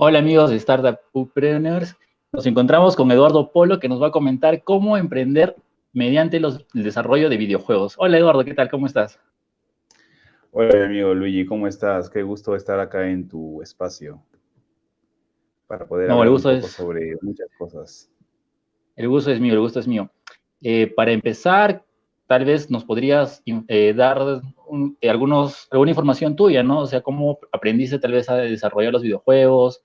Hola amigos de Startup Upreneurs, nos encontramos con Eduardo Polo que nos va a comentar cómo emprender mediante el desarrollo de videojuegos. Hola Eduardo, ¿qué tal? ¿Cómo estás? Hola, amigo Luigi, ¿cómo estás? Qué gusto estar acá en tu espacio para poder No, el hablar un gusto poco es, sobre muchas cosas. el gusto es mío, el gusto es mío. Para empezar, tal vez nos podrías dar alguna información tuya, ¿no? O sea, cómo aprendiste tal vez a desarrollar los videojuegos,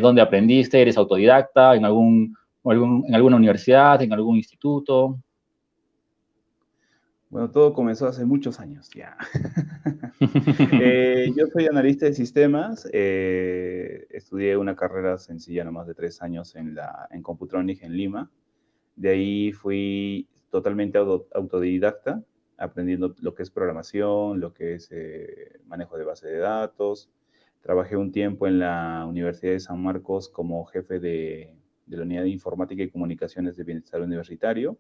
dónde aprendiste, eres autodidacta, en alguna universidad, en algún instituto. Bueno, todo comenzó hace muchos años ya. Yo soy analista de sistemas, estudié una carrera sencilla, no más de 3 años en Computronic en Lima. De ahí fui totalmente autodidacta, aprendiendo lo que es programación, lo que es manejo de base de datos. Trabajé un tiempo en la Universidad de San Marcos como jefe de la Unidad de Informática y Comunicaciones de Bienestar Universitario.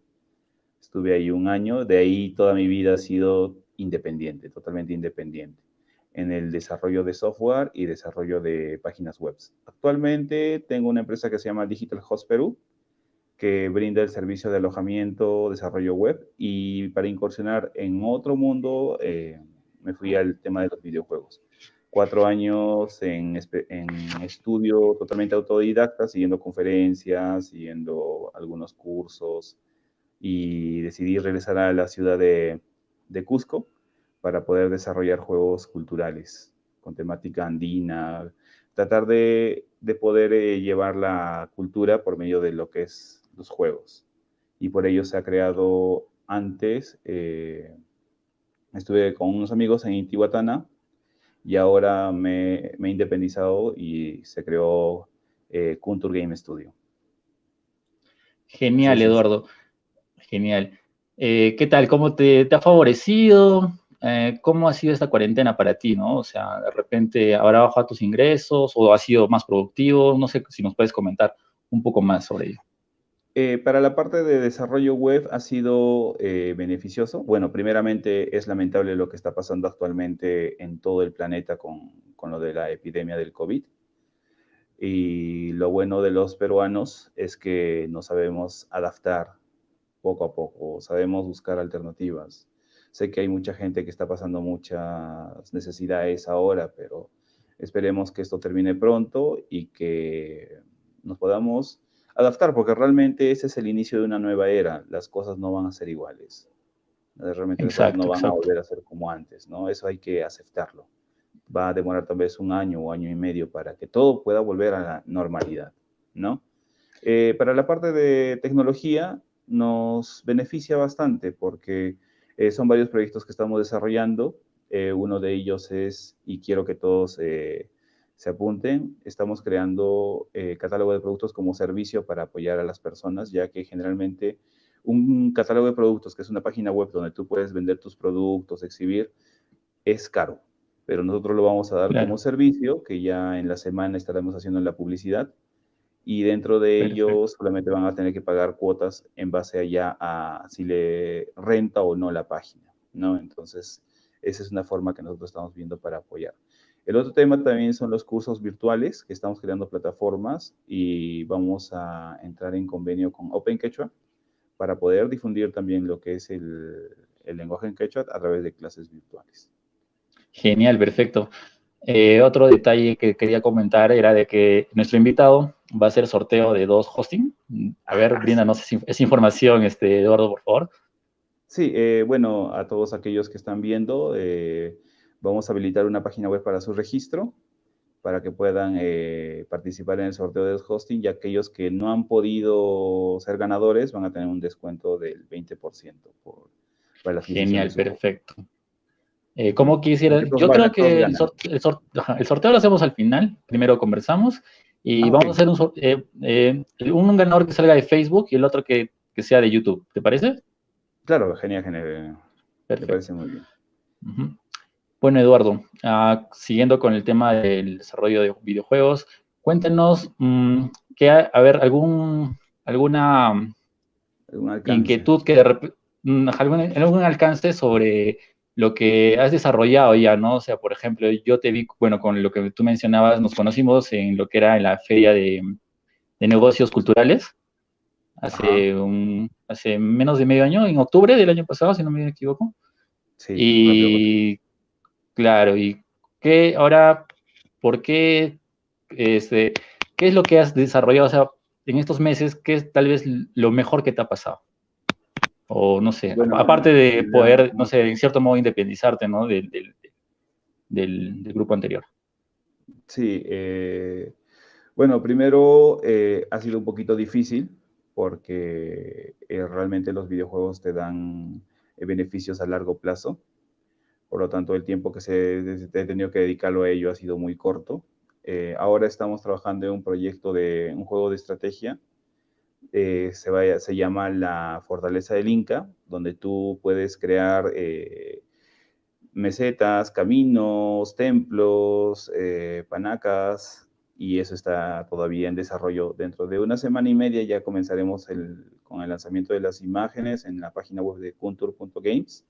Estuve ahí un año, de ahí toda mi vida ha sido independiente, totalmente independiente, en el desarrollo de software y desarrollo de páginas web. Actualmente tengo una empresa que se llama Digital Host Perú, que brinda el servicio de alojamiento, desarrollo web, y para incursionar en otro mundo me fui al tema de los videojuegos. 4 años en estudio totalmente autodidacta, siguiendo conferencias, siguiendo algunos cursos, y decidí regresar a la ciudad de Cusco para poder desarrollar juegos culturales con temática andina, tratar de poder llevar la cultura por medio de lo que es los juegos. Y por ello se ha creado antes, estuve con unos amigos en Intihuatana y ahora me he independizado y se creó Kuntur Game Studio. Así Genial, es. Eduardo. Genial. ¿Qué tal? ¿Cómo te ha favorecido? ¿Cómo ha sido esta cuarentena para ti, no? O sea, de repente habrá bajado tus ingresos o ha sido más productivo. No sé si nos puedes comentar un poco más sobre ello. Para la parte de desarrollo web ha sido beneficioso. Bueno, primeramente es lamentable lo que está pasando actualmente en todo el planeta con lo de la epidemia del COVID. Y lo bueno de los peruanos es que nos sabemos adaptar poco a poco, sabemos buscar alternativas. Sé que hay mucha gente que está pasando muchas necesidades ahora, pero esperemos que esto termine pronto y que nos podamos adaptar, porque realmente ese es el inicio de una nueva era. Las cosas no van a ser iguales. Realmente las cosas no Exacto, van a exacto. volver a ser como antes, ¿no? Eso hay que aceptarlo. Va a demorar tal vez un año o año y medio para que todo pueda volver a la normalidad, ¿no? Para la parte de tecnología nos beneficia bastante porque son varios proyectos que estamos desarrollando. Uno de ellos es, y quiero que todos se apunten, estamos creando catálogo de productos como servicio para apoyar a las personas, ya que generalmente un catálogo de productos, que es una página web donde tú puedes vender tus productos, exhibir, es caro, pero nosotros lo vamos a dar como Claro, servicio, que ya en la semana estaremos haciendo la publicidad, y dentro de perfecto. ellos solamente van a tener que pagar cuotas en base allá a si le renta o no la página, ¿no? Entonces, esa es una forma que nosotros estamos viendo para apoyar. El otro tema también son los cursos virtuales, que estamos creando plataformas y vamos a entrar en convenio con Open Quechua para poder difundir también lo que es el lenguaje en quechua a través de clases virtuales. Genial, perfecto. Otro detalle que quería comentar era de que nuestro invitado va a hacer sorteo de 2 hosting. A ver, Así bríndanos es. esa información, Eduardo, por favor. Sí, bueno, a todos aquellos que están viendo, vamos a habilitar una página web para su registro, para que puedan participar en el sorteo de hosting, y aquellos que no han podido ser ganadores van a tener un descuento del 20% para la adquisición de Genial, su hosting. perfecto. ¿No? ¿Cómo quisiera? Aunque todos Yo creo todos que ganan. el sorteo lo hacemos al final. Primero conversamos y Ah, ok. vamos a hacer un ganador que salga de Facebook y el otro que sea de YouTube. ¿Te parece? Claro, genial, genial. Me Perfecto. parece muy bien. Ujú. Bueno, Eduardo, siguiendo con el tema del desarrollo de videojuegos, cuéntanos a ver, alguna Un alcance. inquietud algún alcance sobre lo que has desarrollado ya, ¿no? O sea, por ejemplo, yo te vi, bueno, con lo que tú mencionabas, nos conocimos en lo que era en la feria de negocios culturales, Ajá, hace menos de medio año, en octubre del año pasado, si no me equivoco. sí, rápido. Y claro, y qué ahora, ¿por qué, este, qué es lo que has desarrollado? O sea, en estos meses, ¿qué es tal vez lo mejor que te ha pasado? O no sé, Bueno, aparte de la, poder, no sé, en cierto modo independizarte, ¿no? Del grupo anterior. sí, bueno, primero ha sido un poquito difícil porque realmente los videojuegos te dan beneficios a largo plazo. Por lo tanto, el tiempo que se he tenido que dedicarlo a ello ha sido muy corto. Ahora estamos trabajando en un proyecto de un juego de estrategia. Se llama La Fortaleza del Inca, donde tú puedes crear mesetas, caminos, templos, panacas, y eso está todavía en desarrollo. Dentro de una semana y media ya comenzaremos con el lanzamiento de las imágenes en la página web de kuntur.games.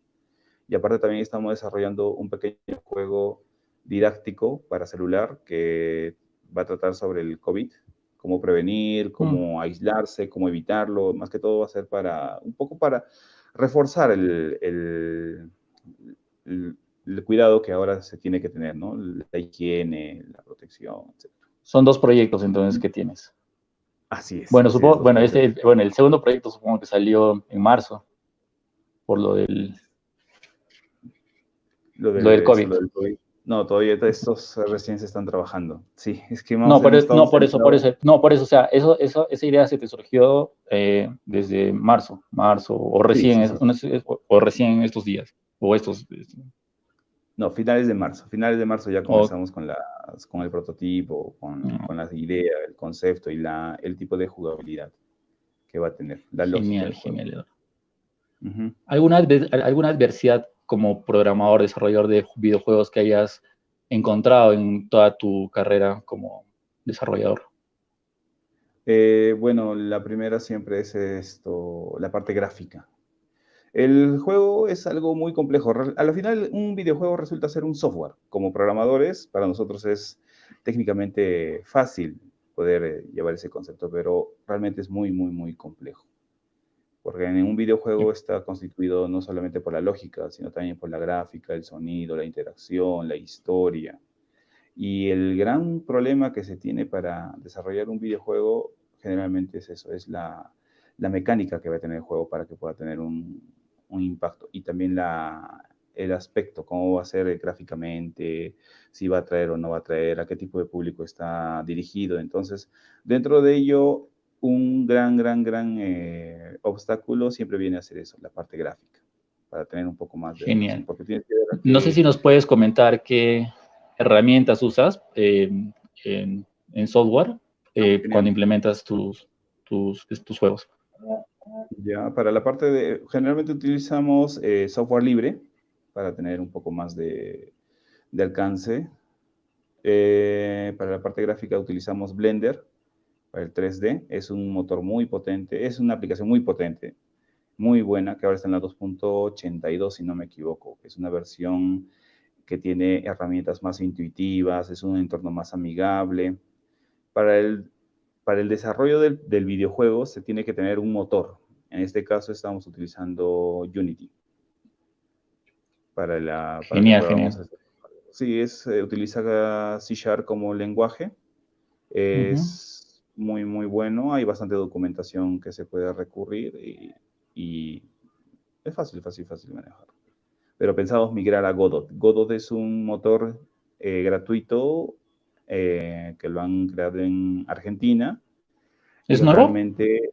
Y aparte también estamos desarrollando un pequeño juego didáctico para celular que va a tratar sobre el COVID, cómo prevenir, Mm, cómo aislarse, cómo evitarlo. Más que todo va a ser para un poco para reforzar el cuidado que ahora se tiene que tener, ¿no? La higiene, la protección, etc. son dos proyectos entonces que tienes. Bueno, Así es, supongo, dos bueno, proyectos. bueno, el segundo proyecto supongo que salió en marzo, por Lo lo del de eso, COVID. lo del COVID. No, todavía estos recién se están trabajando. Sí, es que hemos estado No, por centrados. eso, no, por eso, o sea, esa idea se te surgió desde marzo, Sí, sí, sí. o recién estos días, o estos, No, finales de marzo. Finales de marzo ya o, comenzamos con el prototipo, con no, la idea, el concepto y el tipo de jugabilidad que va a tener, la lógica genial, del juego. genial. Ujú. ¿Alguna adversidad como programador, desarrollador de videojuegos que hayas encontrado en toda tu carrera como desarrollador? Bueno, la primera siempre es esto, la parte gráfica. El juego es algo muy complejo. A la final, un videojuego resulta ser un software. Como programadores, para nosotros es técnicamente fácil poder llevar ese concepto, pero realmente es muy, muy, muy complejo. Porque en un videojuego está constituido no solamente por la lógica, sino también por la gráfica, el sonido, la interacción, la historia. Y el gran problema que se tiene para desarrollar un videojuego generalmente es eso, es la mecánica que va a tener el juego para que pueda tener un impacto. Y también el aspecto, cómo va a ser gráficamente, si va a traer o no va a traer, a qué tipo de público está dirigido. Entonces, dentro de ello, un gran obstáculo siempre viene a ser eso, la parte gráfica, para tener un poco más de relación. Genial. Porque tienes que ver No sé si que... nos puedes comentar qué herramientas usas en software cuando Genial. implementas tus juegos. Ya, para la parte generalmente utilizamos software libre para tener un poco más de alcance. Para la parte gráfica utilizamos Blender para el 3D. Es un motor muy potente, es una aplicación muy potente, muy buena, que ahora está en la 2.82, si no me equivoco. Es una versión que tiene herramientas más intuitivas, es un entorno más amigable. Para el, para el desarrollo del videojuego se tiene que tener un motor. En este caso estamos utilizando Unity para que Genial, podamos genial. hacer. Sí, utiliza C Sharp como lenguaje. Ujú. Es muy, muy bueno. Hay bastante documentación que se puede recurrir y es fácil, fácil, fácil de manejar. Pero pensamos migrar a Godot. Godot es un motor gratuito que lo han creado en Argentina y ¿Es nuevo? realmente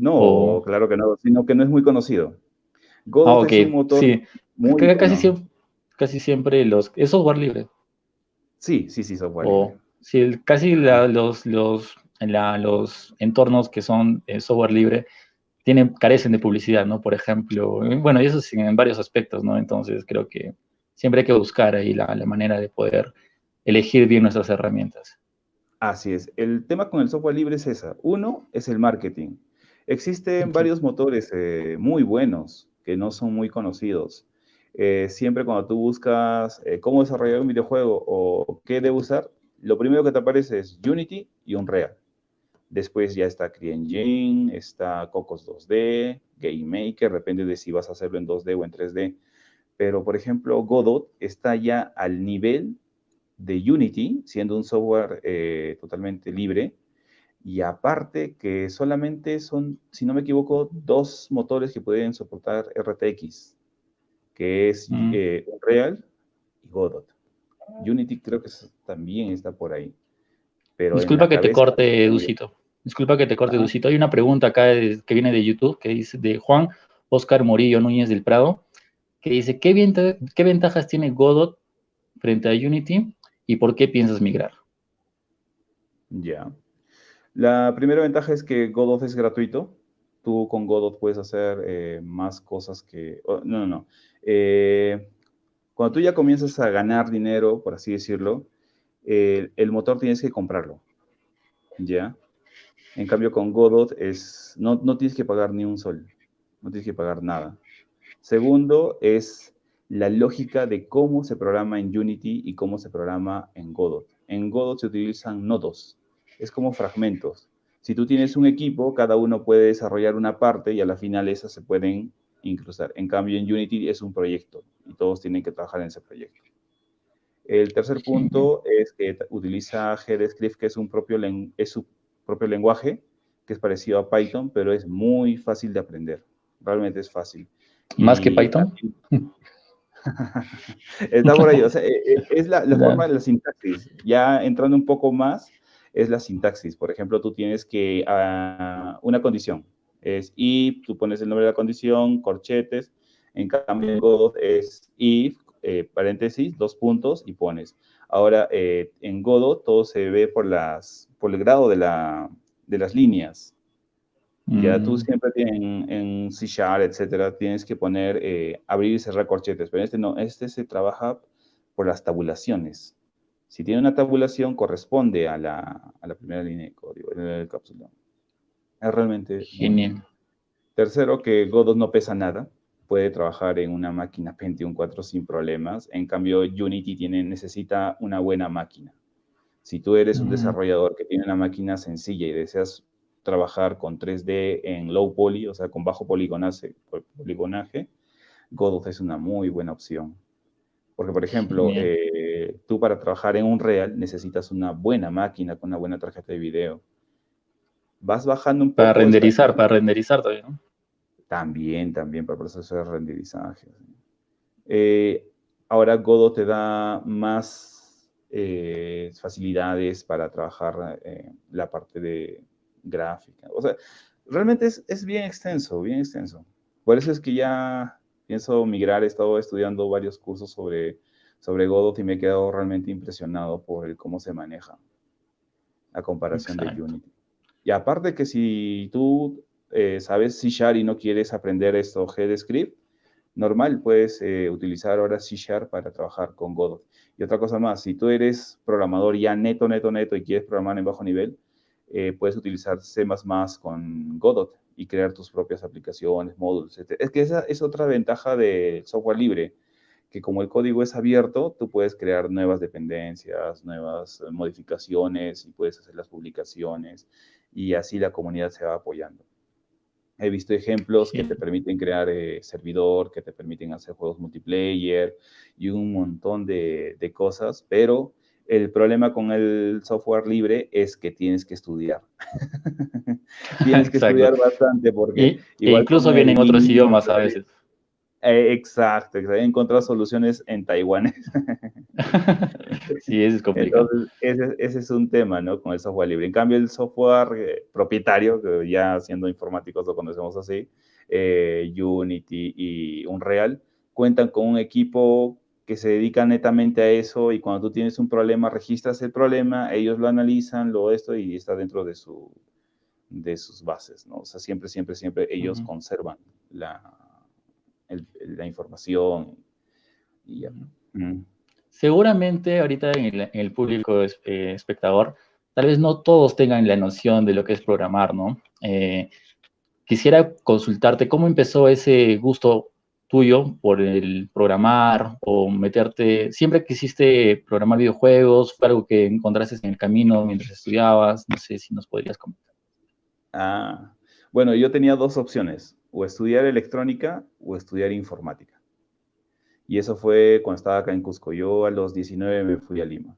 O, no, claro que no, sino que no es muy conocido. Godot ok, es un motor sí. muy bueno. Casi siempre es software libre. Sí, sí, sí, software libre. O sí, los entornos que son software libre carecen de publicidad, ¿no? Por ejemplo, bueno, y eso sí, en varios aspectos, ¿no? Entonces creo que siempre hay que buscar ahí la manera de poder elegir bien nuestras herramientas. Así es. El tema con el software libre es esa. Uno es el marketing. Existen Ok. varios motores muy buenos que no son muy conocidos. Siempre cuando tú buscas cómo desarrollar un videojuego o qué debo usar, lo primero que te aparece es Unity y Unreal. Después ya está CryEngine, está Cocos 2D, GameMaker, depende de si vas a hacerlo en 2D o en 3D. Pero, por ejemplo, Godot está ya al nivel de Unity, siendo un software totalmente libre. Y aparte que solamente son, si no me equivoco, 2 motores que pueden soportar RTX, que es Unreal y Godot. Unity creo que también está por ahí, pero en Disculpa la que te cabeza... corte, Ducito. Disculpa que te corte, Ajá. Ducito. Hay una pregunta acá que viene de YouTube, que dice de Juan Oscar Morillo Núñez del Prado, que dice, ¿qué ventajas tiene Godot frente a Unity y por qué piensas migrar? Ya. La primera ventaja es que Godot es gratuito. Tú con Godot puedes hacer más cosas que... no, no, no. Cuando tú ya comienzas a ganar dinero, por así decirlo, el motor tienes que comprarlo, ¿ya? En cambio, con Godot no tienes que pagar ni un sol, no tienes que pagar nada. Segundo, es la lógica de cómo se programa en Unity y cómo se programa en Godot. En Godot se utilizan nodos, es como fragmentos. Si tú tienes un equipo, cada uno puede desarrollar una parte y a la final esas se pueden incrustar. En cambio, en Unity es un proyecto y todos tienen que trabajar en ese proyecto. El tercer punto es que utiliza GDScript, que es su propio lenguaje, que es parecido a Python, pero es muy fácil de aprender. Realmente es fácil. ¿Más que Y Python? también está por ahí. O sea, es la forma Claro. de la sintaxis. Ya entrando un poco más, es la sintaxis. Por ejemplo, tú tienes que una condición. Es if, tú pones el nombre de la condición, corchetes. En cambio, en Godot es if, paréntesis, 2 puntos y pones. Ahora, en Godot todo se ve por el grado de las líneas. Ya tú siempre en C Sharp, etcétera, tienes que poner, abrir y cerrar corchetes, pero este no, este se trabaja por las tabulaciones. Si tiene una tabulación, corresponde a la primera línea de código, el cápsula. Es realmente muy bueno. Genial. Tercero, que Godot no pesa nada. Puede trabajar en una máquina Pentium 4 sin problemas. En cambio, Unity necesita una buena máquina. Si tú eres un desarrollador que tiene una máquina sencilla y deseas trabajar con 3D en low poly, o sea, con bajo poligonaje, Godot es una muy buena opción. Porque, por ejemplo, Genial. tú para trabajar en Unreal necesitas una buena máquina con una buena tarjeta de video. Vas bajando un poco, Para renderizar todavía, ¿no? también para procesos de renderizaje. Eh, Ahora Godot te da más facilidades para trabajar la parte de gráfica. O sea, realmente es bien extenso, bien extenso. Por eso es que ya pienso migrar. He estado estudiando varios cursos sobre Godot y me he quedado realmente impresionado por cómo se maneja a comparación de Exacto. Unity. Y aparte que si tú sabes C# y no quieres aprender esto GDScript, normal, puedes utilizar ahora C# para trabajar con Godot. Y otra cosa más, si tú eres programador ya neto y quieres programar en bajo nivel, puedes utilizar C++ con Godot y crear tus propias aplicaciones, módulos, etc. Es que esa es otra ventaja del software libre, que como el código es abierto, tú puedes crear nuevas dependencias, nuevas modificaciones y puedes hacer las publicaciones y así la comunidad se va apoyando. He visto ejemplos que te permiten crear servidor, que te permiten hacer juegos multiplayer y un montón de cosas, pero el problema con el software libre es que tienes que estudiar. Tienes que Exacto. estudiar bastante porque E igual con incluso el vienen otros idiomas a Linux, veces. exacto, he encontrado soluciones en taiwanés. Sí, eso es complicado. Entonces, ese es un tema, ¿no? Con el software libre. En cambio, el software propietario, que ya siendo informáticos lo conocemos así, Unity y Unreal, cuentan con un equipo que se dedica netamente a eso y cuando tú tienes un problema, registras el problema, ellos lo analizan, esto y está dentro de sus bases, ¿no? O sea, siempre ellos conservan la información y ya. Seguramente ahorita en el público espectador, tal vez no todos tengan la noción de lo que es programar, ¿no? Quisiera consultarte cómo empezó ese gusto tuyo por el programar o meterte, siempre quisiste programar videojuegos, fue algo que encontraste en el camino mientras estudiabas, no sé si nos podrías comentar. Ah, bueno, yo tenía dos opciones, o estudiar electrónica o estudiar informática. Y eso fue cuando estaba acá en Cusco. Yo a los 19 me fui a Lima.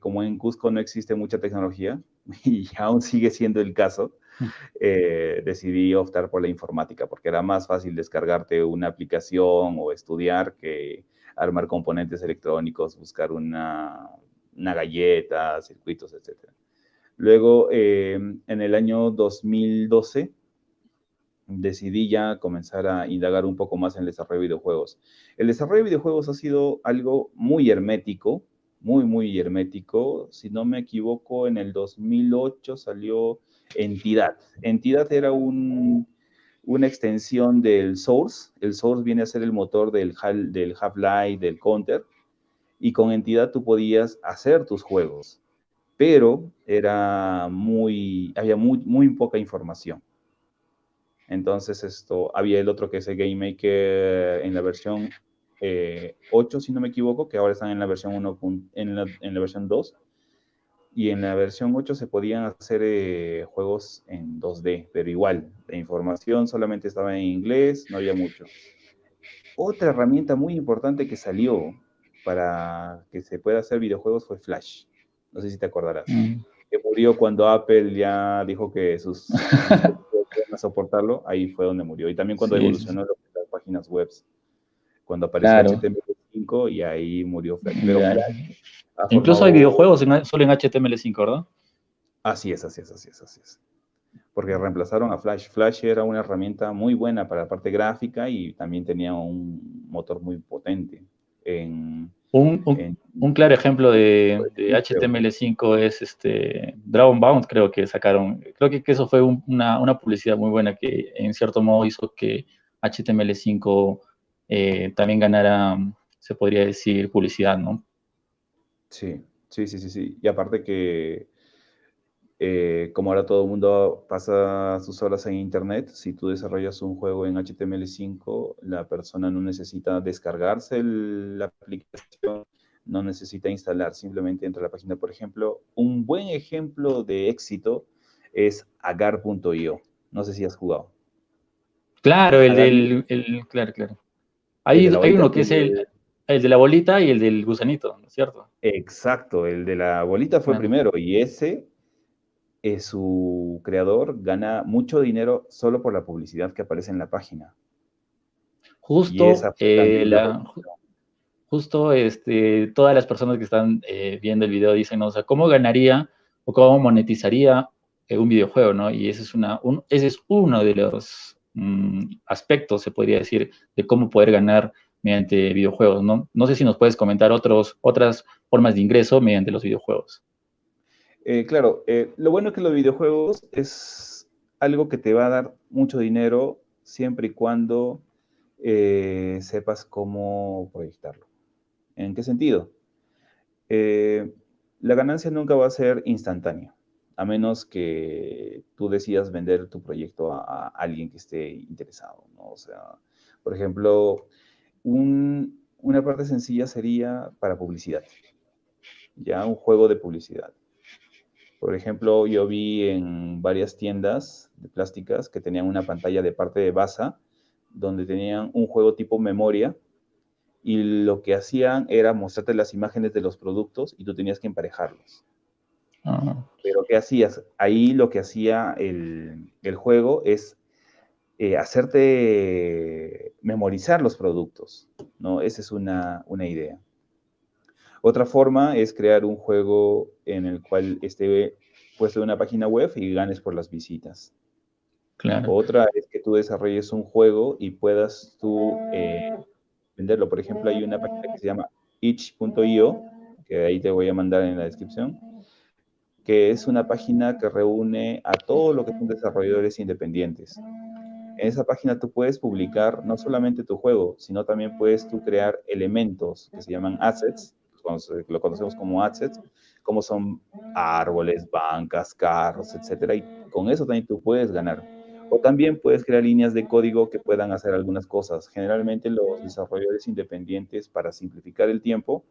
Como en Cusco no existe mucha tecnología, y aún sigue siendo el caso, decidí optar por la informática, porque era más fácil descargarte una aplicación o estudiar que armar componentes electrónicos, buscar una galleta, circuitos, etc. Luego, en el año 2012, decidí ya comenzar a indagar un poco más en el desarrollo de videojuegos. El desarrollo de videojuegos ha sido algo muy hermético, muy, muy hermético. Si no me equivoco, en el 2008 salió Entidad. Entidad era una extensión del Source. El Source viene a ser el motor del Half-Life, del Counter, y con Entidad tú podías hacer tus juegos, pero había muy poca información. Entonces, había el otro que es el Game Maker en la versión 8, si no me equivoco, que ahora están en la versión 1, en la versión 2. Y en la versión 8 se podían hacer juegos en 2D, pero igual, la información solamente estaba en inglés, no había mucho. Otra herramienta muy importante que salió para que se pueda hacer videojuegos fue Flash. No sé si te acordarás. Que murió cuando Apple ya dijo que sus dispositivos iban a soportarlo. Ahí fue donde murió. Y también cuando Sí, evolucionó las páginas web. Cuando apareció claro. HTML5 y ahí murió Flash. Pero Ya. Flash ha Incluso hay formado... videojuegos solo en HTML5, ¿verdad? Así es, así es, así es, así es. Porque reemplazaron a Flash. Flash era una herramienta muy buena para la parte gráfica y también tenía un motor muy potente. Un, un, En un claro ejemplo de creo. HTML5 es Dragon Bound, creo que sacaron. Creo que eso fue una publicidad muy buena que en cierto modo hizo que HTML5 también ganara, se podría decir, publicidad, ¿no? Sí, sí, sí, sí, sí. Y aparte que como ahora todo el mundo pasa sus horas en Internet, si tú desarrollas un juego en HTML5, la persona no necesita descargarse la aplicación, no necesita instalar, simplemente entra a la página. Por ejemplo, un buen ejemplo de éxito es agar.io. No sé si has jugado. Claro, Agar, claro, claro. el de la Hay bolita, uno que es el de la bolita y el del gusanito, ¿no es cierto? exacto, el de la bolita fue Claro. primero y ese su creador gana mucho dinero solo por la publicidad que aparece en la página. Y Justo esa fue también la justo todas las personas que están viendo el video dicen, ¿no? O sea, ¿cómo ganaría o cómo monetizaría un videojuego, ¿no? Y ese es uno de los aspectos, se podría decir, de cómo poder ganar mediante videojuegos, ¿no? No sé si nos puedes comentar otras formas de ingreso mediante los videojuegos. Claro, lo bueno es que los videojuegos es algo que te va a dar mucho dinero siempre y cuando sepas cómo proyectarlo. ¿En qué sentido? Eh, la ganancia nunca va a ser instantánea, a menos que tú decidas vender tu proyecto a alguien que esté interesado, ¿no? O sea, por ejemplo, una parte sencilla sería para publicidad, ya un juego de publicidad. Por ejemplo, yo vi en varias tiendas de plásticas que tenían una pantalla de parte de base donde tenían un juego tipo memoria y lo que hacían era mostrarte las imágenes de los productos y tú tenías que emparejarlos. Ah, Pero ¿qué hacías? Ahí lo que hacía el juego es hacerte memorizar los productos, ¿no? Esa es una idea. Otra forma es crear un juego en el cual esté puesto en una página web y ganes por las visitas. claro. Otra es que tú desarrolles un juego y puedas tú venderlo. Por ejemplo, hay una página que se llama itch.io, que ahí te voy a mandar en la descripción, que es una página que reúne a todo lo que son desarrolladores independientes. En esa página tú puedes publicar no solamente tu juego, sino también puedes tú crear elementos que se llaman assets, lo conocemos como assets, como son árboles, bancas, carros, etcétera, y con eso también tú puedes ganar. O también puedes crear líneas de código que puedan hacer algunas cosas. Generalmente los desarrolladores independientes, para simplificar el tiempo,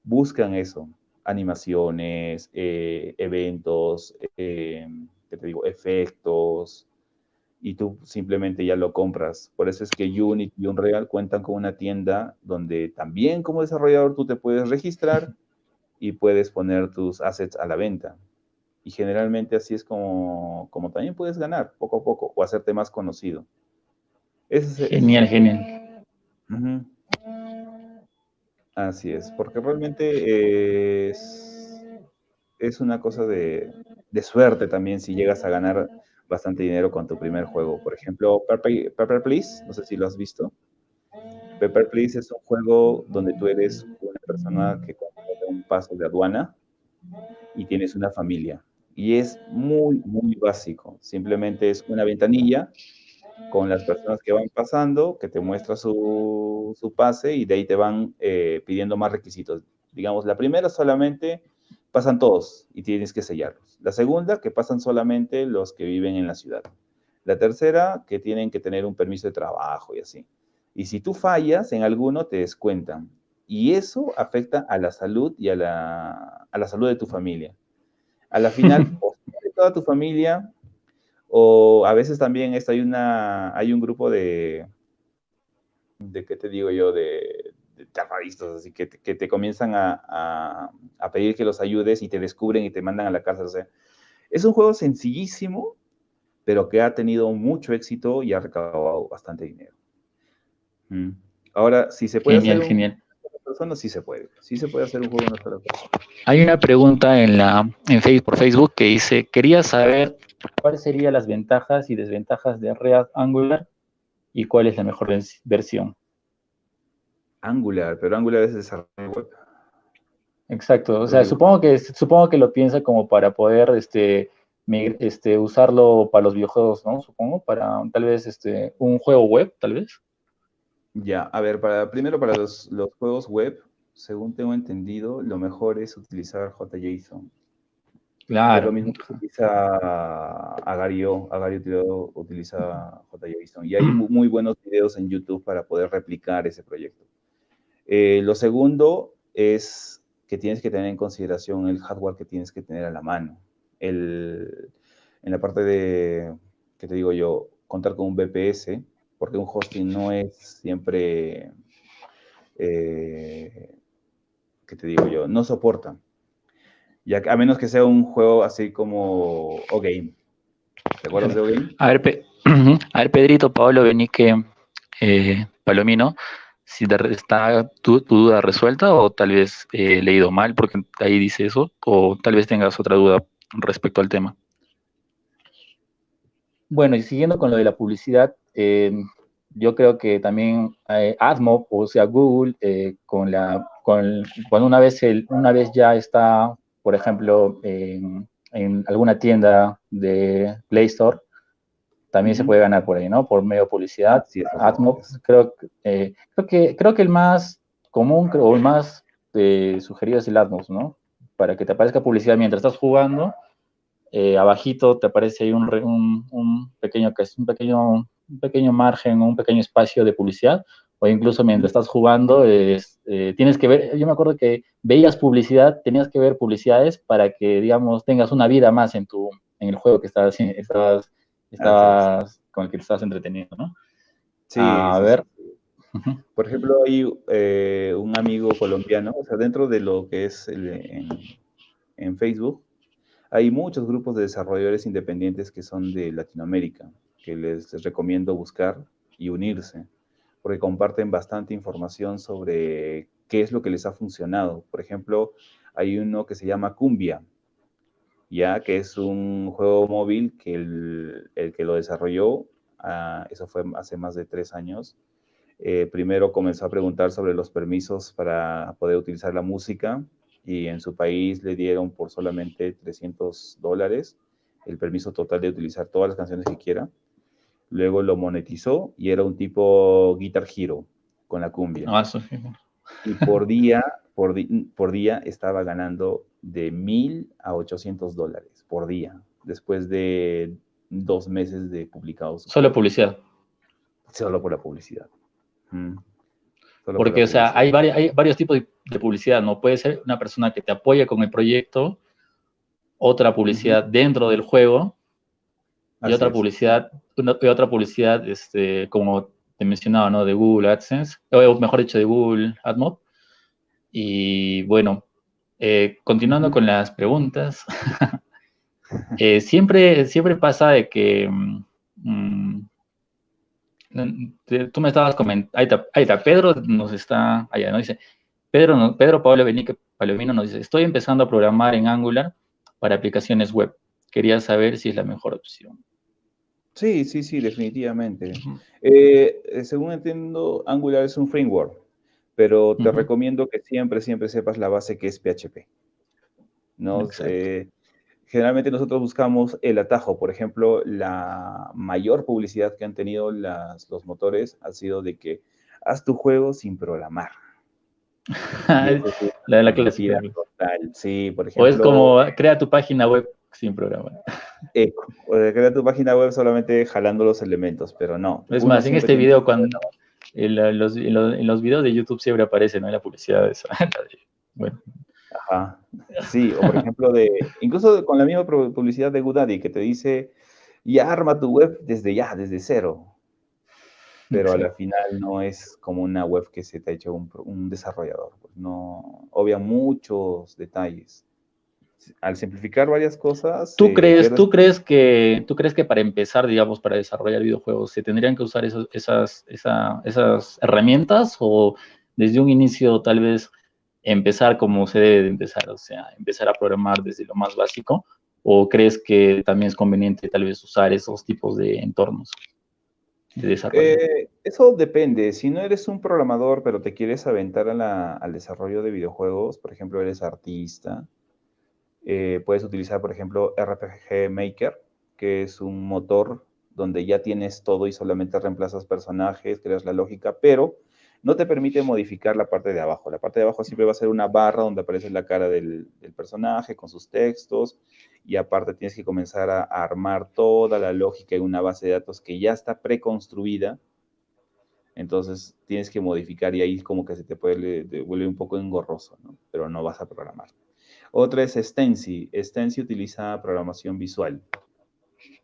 buscan eso, animaciones, eventos, ¿qué te digo? Efectos, y tú simplemente ya lo compras. Por eso es que Unity y Unreal cuentan con una tienda donde también como desarrollador tú te puedes registrar y puedes poner tus assets a la venta. Y generalmente así es como también puedes ganar poco a poco o hacerte más conocido. Ese es Genial, un poco. genial. Ujú. Así es, porque realmente es una cosa de suerte también si llegas a ganar bastante dinero con tu primer juego. Por ejemplo, Pepper Please, no sé si lo has visto. Pepper Please es un juego donde tú eres una persona que controla un paso de aduana y tienes una familia. Y es muy, muy básico. Simplemente es una ventanilla con las personas que van pasando, que te muestra su pase y de ahí te van pidiendo más requisitos. Digamos, la primera solamente pasan todos y tienes que sellarlos. La segunda, que pasan solamente los que viven en la ciudad. La tercera, que tienen que tener un permiso de trabajo y así. Y si tú fallas en alguno, te descuentan. Y eso afecta a la salud y a la salud de tu familia. A la final, o se muere toda tu familia, o a veces también hay un grupo ¿qué te digo yo? De terroristas, así que te comienzan a pedir que los ayudes y te descubren y te mandan a la cárcel. O sea, es un juego sencillísimo, pero que ha tenido mucho éxito y ha recaudado bastante dinero. Mm. Ahora, si se puede hacer Genial, un genial. persona, sí se puede. Sí se puede hacer un juego de una sola persona. Hay una pregunta por Facebook que dice, quería saber cuáles serían las ventajas y desventajas de React Angular y cuál es la mejor versión. Angular, pero Angular es desarrollo web. Exacto, o Creo sea, que supongo que lo piensa como para poder usarlo para los videojuegos, ¿no? Supongo, para tal vez un juego web, tal vez. ya, a ver, primero para los juegos web, según tengo entendido, lo mejor es utilizar JSON. Es lo Claro. mismo que utiliza Agario. Agario utiliza JSON. Y hay muy buenos videos en YouTube para poder replicar ese proyecto. Lo segundo es que tienes que tener en consideración el hardware que tienes que tener a la mano. En la parte de, ¿qué te digo yo? Contar con un VPS, porque un hosting no es siempre, ¿qué te digo yo? No soporta. Ya, a menos que sea un juego así como O-Game. ¿Te acuerdas Claro. de O-Game? A ver, a ver, Pedrito, Pablo Benique, Palomino, si está tu duda resuelta o tal vez he leído mal porque ahí dice eso, o tal vez tengas otra duda respecto al tema. Bueno, y siguiendo con lo de la publicidad, yo creo que también AdMob, o sea, Google, cuando una vez ya está, por ejemplo, en alguna tienda de Play Store, también se puede ganar por ahí, ¿no? Por medio de publicidad. Así es, así AdMob, es. creo que el más común o el más sugerido es el AdMob, ¿no? Para que te aparezca publicidad mientras estás jugando, abajito te aparece ahí un pequeño margen, un pequeño espacio de publicidad, o incluso mientras estás jugando, tienes que ver, yo me acuerdo que veías publicidad, tenías que ver publicidades para que, digamos, tengas una vida más en el juego que Así es. con el que te estás entreteniendo, ¿no? Sí, A sí, sí. ver. Sí. Uh-huh. Por ejemplo, hay un amigo colombiano, o sea, dentro de lo que es en Facebook, hay muchos grupos de desarrolladores independientes que son de Latinoamérica, que les recomiendo buscar y unirse, porque comparten bastante información sobre qué es lo que les ha funcionado. Por ejemplo, hay uno que se llama Cumbia, ya que es un juego móvil que el que lo desarrolló, eso fue hace más de 3 años. Primero comenzó a preguntar sobre los permisos para poder utilizar la música y en su país le dieron por solamente $300 el permiso total de utilizar todas las canciones que quiera. Luego lo monetizó y era un tipo Guitar Hero con la cumbia. Ah, eso sí. Y por día estaba ganando de $1,000 a $800 por día, después de 2 meses de publicado su Solo juego. publicidad. Solo por la publicidad. Solo por la Porque, o sea, publicidad. hay varios tipos de publicidad, ¿no? Puede ser una persona que te apoya con el proyecto, otra publicidad dentro del juego, y Así otra es. publicidad, como te mencionaba, ¿no? De Google AdSense, o mejor dicho, de Google AdMob. Y bueno, continuando con las preguntas, siempre pasa de que tú me estabas comentando, ahí está, Pedro nos está, allá, ¿no? Dice, Pedro Pablo Palomino nos dice, estoy empezando a programar en Angular para aplicaciones web. Quería saber si es la mejor opción. Sí, definitivamente. Según entiendo, Angular es un framework, pero te recomiendo que siempre sepas la base que es PHP, ¿no? Generalmente nosotros buscamos el atajo. Por ejemplo, la mayor publicidad que han tenido los motores ha sido de que haz tu juego sin programar. Y eso es La de una la clásica. mentira total. Sí, por O es ejemplo, como, crea tu página web sin programa. crea tu página web solamente jalando los elementos, pero no. Es Uno más, en siempre este tiene video, que... cuando en los videos de YouTube siempre aparece, ¿no? La publicidad de esa. Bueno. Ajá. Sí, o por ejemplo, incluso con la misma publicidad de GoDaddy que te dice, ya arma tu web desde cero. Pero a la final no es como una web que se te ha hecho un desarrollador. Pues no, obvia muchos detalles. Al simplificar varias cosas, ¿Tú crees que para empezar, digamos, para desarrollar videojuegos, se tendrían que usar esas herramientas o desde un inicio tal vez empezar como se debe de empezar, o sea, empezar a programar desde lo más básico? ¿O crees que también es conveniente tal vez usar esos tipos de entornos de desarrollo? Eso depende. Si no eres un programador, pero te quieres aventar al desarrollo de videojuegos, por ejemplo, eres artista, puedes utilizar, por ejemplo, RPG Maker, que es un motor donde ya tienes todo y solamente reemplazas personajes, creas la lógica, pero no te permite modificar la parte de abajo. La parte de abajo siempre va a ser una barra donde aparece la cara del personaje con sus textos, y aparte tienes que comenzar a armar toda la lógica en una base de datos que ya está preconstruida. Entonces tienes que modificar y ahí como que se te vuelve un poco engorroso, ¿no? Pero no vas a programar. Otra es Stencil. Stencil utiliza programación visual,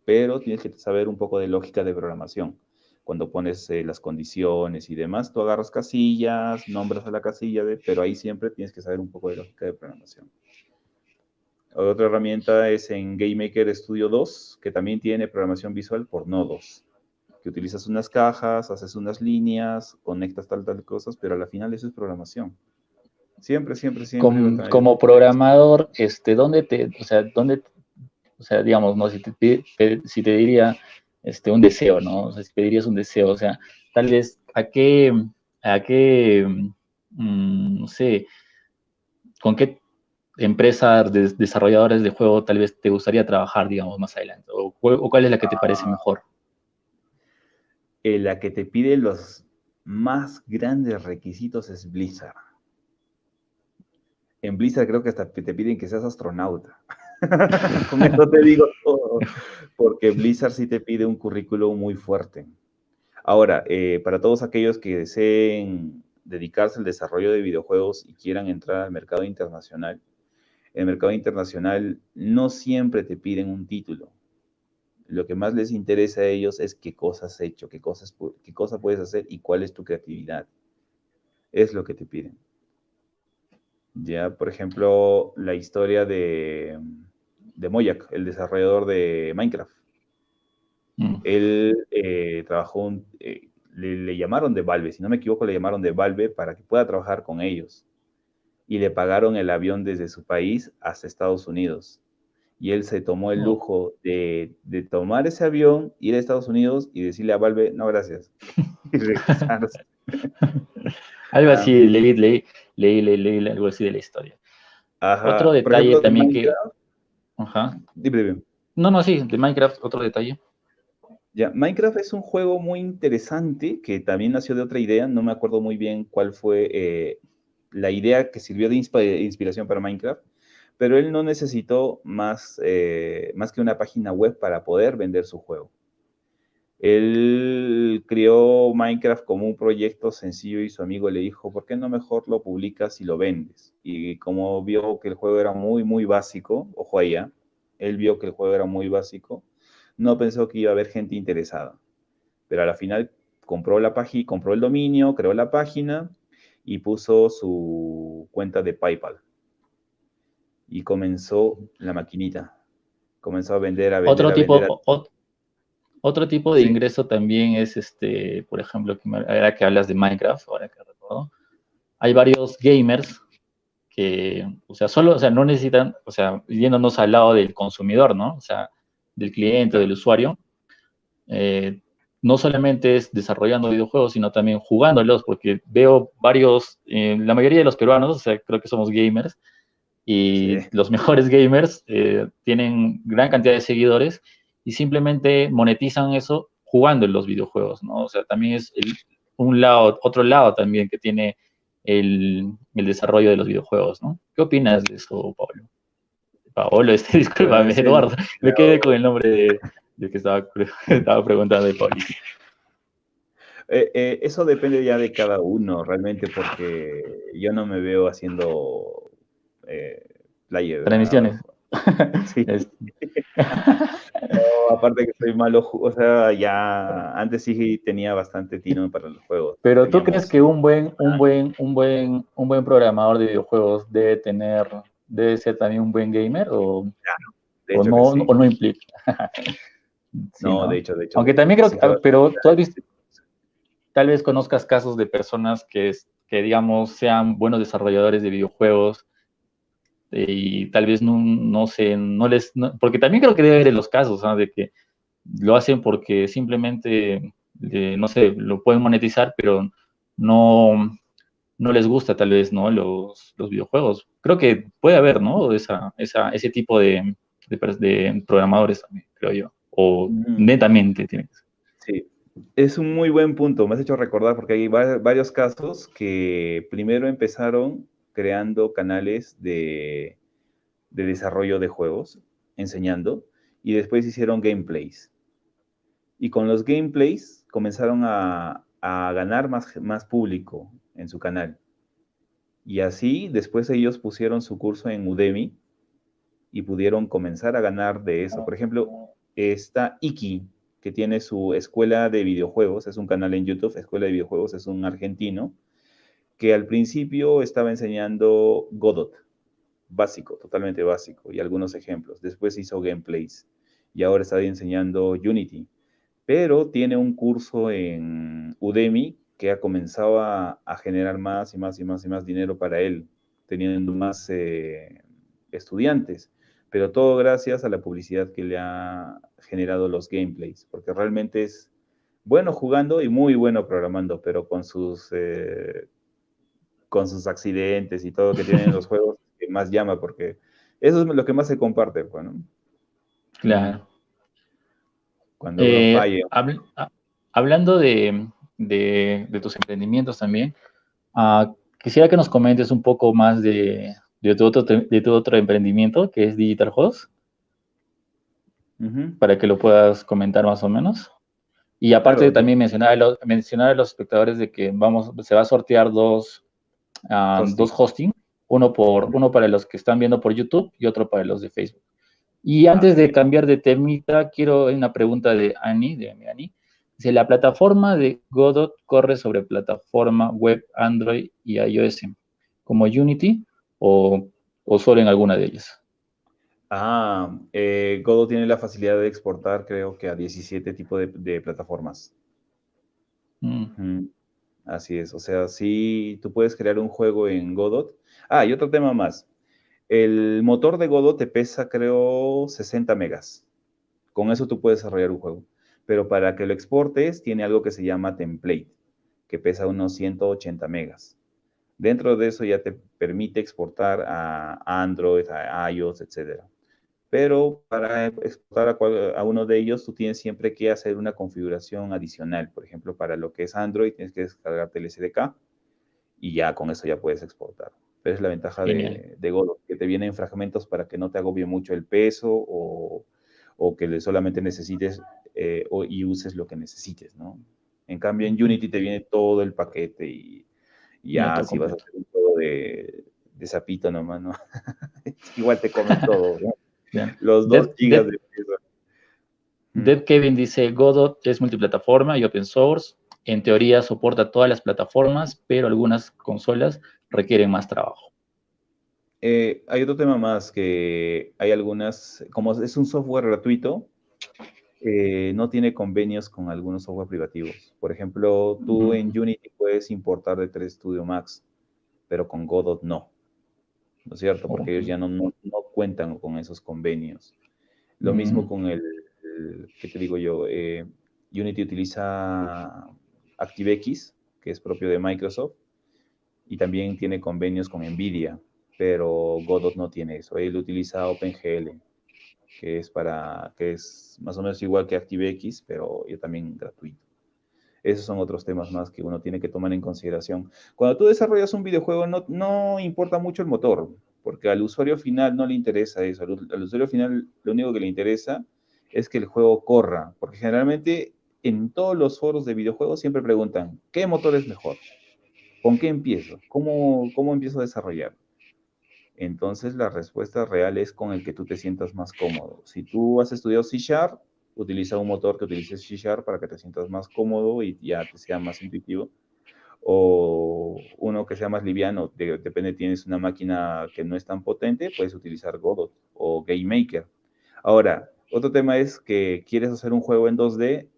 pero tienes que saber un poco de lógica de programación. Cuando pones las condiciones y demás, tú agarras casillas, nombras a la casilla, pero ahí siempre tienes que saber un poco de lógica de programación. Otra herramienta es en GameMaker Studio 2, que también tiene programación visual por nodos, que utilizas unas cajas, haces unas líneas, conectas tal cosas, pero al final eso es programación. Siempre. Como programador, o sea, digamos, ¿no? Si te diría un deseo, ¿no? O sea, si pedirías un deseo, o sea, tal vez a qué, no sé, con qué empresa de desarrolladores de juego tal vez te gustaría trabajar, digamos, más adelante, o cuál es la que te parece mejor. La que te pide los más grandes requisitos es Blizzard. En Blizzard creo que hasta te piden que seas astronauta. Con eso te digo todo. Porque Blizzard sí te pide un currículum muy fuerte. Ahora, para todos aquellos que deseen dedicarse al desarrollo de videojuegos y quieran entrar al mercado internacional, el mercado internacional no siempre te piden un título. Lo que más les interesa a ellos es qué cosas has hecho, qué cosa puedes hacer y cuál es tu creatividad. Es lo que te piden. Ya, por ejemplo, la historia de Mojang, el desarrollador de Minecraft. Él trabajó, le llamaron de Valve, si no me equivoco, le llamaron de Valve para que pueda trabajar con ellos. Y le pagaron el avión desde su país hasta Estados Unidos. Y él se tomó el lujo de tomar ese avión, ir a Estados Unidos y decirle a Valve, no, gracias. Y regresarse. Algo así, leí algo así de la historia. Otro Ajá. Por detalle ejemplo, de también que... Minecraft. Ajá. Dime. No, sí, de Minecraft, otro detalle. Ya, Minecraft es un juego muy interesante que también nació de otra idea, no me acuerdo muy bien cuál fue la idea que sirvió de inspiración para Minecraft, pero él no necesitó más que una página web para poder vender su juego. Él creó Minecraft como un proyecto sencillo y su amigo le dijo, ¿por qué no mejor lo publicas y lo vendes? Y como vio que el juego era muy, muy básico, ojo allá, él vio que el juego era muy básico, no pensó que iba a haber gente interesada. Pero a la final compró la página, compró el dominio, creó la página y puso su cuenta de PayPal. Y comenzó la maquinita. Comenzó a vender, a vender, Otro a vender. tipo, otro tipo de Sí, ingreso también es, por ejemplo, ahora que hablas de Minecraft, ahora que recuerdo, hay varios gamers que, o sea, no necesitan, o sea, yéndonos al lado del consumidor, ¿no? O sea, del cliente, del usuario, eh, no solamente es desarrollando videojuegos, sino también jugándolos, porque veo varios, la mayoría de los peruanos, o sea, creo que somos gamers, sí. y los mejores gamers tienen gran cantidad de seguidores y simplemente monetizan eso jugando en los videojuegos, ¿no? O sea, también es un lado, otro lado también que tiene el desarrollo de los videojuegos, ¿no? ¿Qué opinas de eso, Pablo? Paolo, Bueno, discúlpame, es el Eduardo, me quedé con el nombre de que estaba, estaba preguntando de Pablo. eso depende ya de cada uno, realmente, porque yo no me veo haciendo eh, player. Transmisiones. Sí. Es- No, aparte que soy malo, o sea, ya antes sí tenía bastante tino para los juegos. Pero ¿tú crees Teníamos, que un buen programador de videojuegos debe ser también un buen gamer de hecho que o sí. no implica? Sí, No, ¿no? de hecho, Aunque también creo sí que, te va. pero tú has visto, tal vez conozcas casos de personas que digamos, sean buenos desarrolladores de videojuegos y tal vez no sé, porque también creo que debe haber en los casos, ¿no? De que lo hacen porque simplemente, no sé, lo pueden monetizar, pero no, no les gusta tal vez, ¿no? Los videojuegos. Creo que puede haber, ¿no? Ese tipo de programadores también, creo yo. O Mm, netamente tiene que ser. sí, es un muy buen punto. Me has hecho recordar porque hay varios casos que primero empezaron creando canales de desarrollo de juegos, enseñando, y después hicieron gameplays. Y con los gameplays comenzaron a ganar más público en su canal. Y así después ellos pusieron su curso en Udemy y pudieron comenzar a ganar de eso. Por ejemplo, está Iki, que tiene su escuela de videojuegos, es un canal en YouTube, escuela de videojuegos, es un argentino, que al principio estaba enseñando Godot, básico, totalmente básico, y algunos ejemplos. Después hizo gameplays y ahora está enseñando Unity, pero tiene un curso en Udemy que ha comenzado a generar más y más y más y más dinero para él, teniendo más estudiantes, pero todo gracias a la publicidad que le ha generado los gameplays, porque realmente es bueno jugando y muy bueno programando, pero con sus accidentes y todo que tienen los juegos que más llama, porque eso es lo que más se comparte, bueno, Claro. cuando uno Eh, falla. habl- ah, hablando de tus emprendimientos también, quisiera que nos comentes un poco más de tu otro emprendimiento, que es Digital Host, Uh-huh. para que lo puedas comentar más o menos. Y aparte Claro, también mencionar a los espectadores de que se va a sortear dos hosting. hosting, uno para los que están viendo por YouTube y otro para los de Facebook. Y Ah, antes de genial. cambiar de temita, quiero una pregunta de mi Ani. Si la plataforma de Godot corre sobre plataforma web Android y iOS, como Unity o, o solo en alguna de ellas. Godot tiene la facilidad de exportar, creo que a 17 tipos de plataformas. Mm, Mm, así es, o sea, sí, tú puedes crear un juego en Godot. Y otro tema más. El motor de Godot te pesa, creo, 60 megas. Con eso tú puedes desarrollar un juego. Pero para que lo exportes, tiene algo que se llama template, que pesa unos 180 megas. Dentro de eso ya te permite exportar a Android, a iOS, etcétera. Pero para exportar a uno de ellos, tú tienes siempre que hacer una configuración adicional. Por ejemplo, para lo que es Android, tienes que descargarte el SDK y ya con eso ya puedes exportar. Pero es la ventaja Genial. de Godot, que te vienen fragmentos para que no te agobie mucho el peso o que solamente necesites y uses lo que necesites, ¿no? En cambio, en Ujú. Unity te viene todo el paquete y Ya ya todo si vas a completo. hacer un juego de sapito nomás, ¿no? Igual te comen todo, ¿no? Bien. Los 2 Dev, gigas Dev- de peso. Mm. Dev Kevin dice, Godot es multiplataforma y open source. En teoría soporta todas las plataformas, pero algunas consolas requieren más trabajo. Hay otro tema más que hay algunas, como es un software gratuito, no tiene convenios con algunos software privativos. Por ejemplo, tú en Mm, Unity puedes importar de 3 Studio Max, pero con Godot no, ¿no es cierto? Porque ok. ellos ya no cuentan con esos convenios. Lo mismo Mm, con ¿qué te digo yo? Unity utiliza ActiveX, que es propio de Microsoft, y también tiene convenios con NVIDIA, pero Godot no tiene eso. Él utiliza OpenGL, que es más o menos igual que ActiveX, pero yo también gratuito. Esos son otros temas más que uno tiene que tomar en consideración. Cuando tú desarrollas un videojuego, no importa mucho el motor, porque al usuario final no le interesa eso. Al usuario final lo único que le interesa es que el juego corra, porque generalmente en todos los foros de videojuegos siempre preguntan, ¿qué motor es mejor? ¿Con qué empiezo? ¿Cómo empiezo a desarrollar? Entonces la respuesta real es con el que tú te sientas más cómodo. Si tú has estudiado C Sharp, utiliza un motor que utilice C Sharp para que te sientas más cómodo y ya te sea más intuitivo. O uno que sea más liviano, depende, tienes una máquina que no es tan potente, puedes utilizar Godot o GameMaker. Ahora, otro tema es que quieres hacer un juego en 2D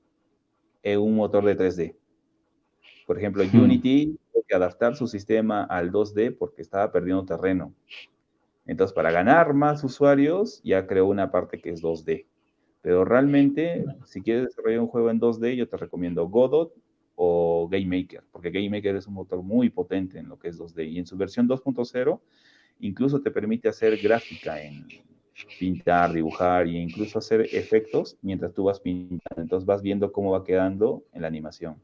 en un motor de 3D. Por ejemplo, mm. Unity tuvo que adaptar su sistema al 2D porque estaba perdiendo terreno. Entonces, para ganar más usuarios, ya creó una parte que es 2D. Pero realmente, si quieres desarrollar un juego en 2D, yo te recomiendo Godot o GameMaker, porque GameMaker es un motor muy potente en lo que es 2D. Y en su versión 2.0, incluso te permite hacer gráfica en pintar, dibujar e incluso hacer efectos mientras tú vas pintando. Entonces vas viendo cómo va quedando en la animación.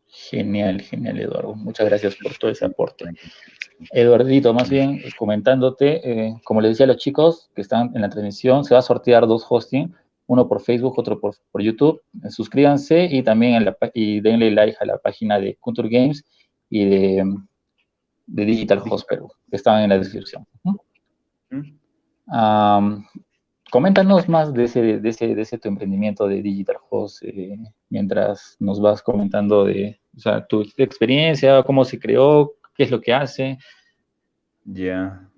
Genial, genial, Eduardo. Muchas gracias por todo ese aporte. Eduardito, más bien comentándote, como les decía a los chicos que están en la transmisión, se va a sortear 2 hosting, uno por Facebook, otro por YouTube. Suscríbanse y también y denle like a la página de Culture Games y de Digital Host Digital. Perú, que están en la descripción. ¿Mm? Um, Coméntanos más de ese tu emprendimiento de Digital Host, mientras nos vas comentando o sea, tu experiencia, cómo se creó, qué es lo que hace. Ya.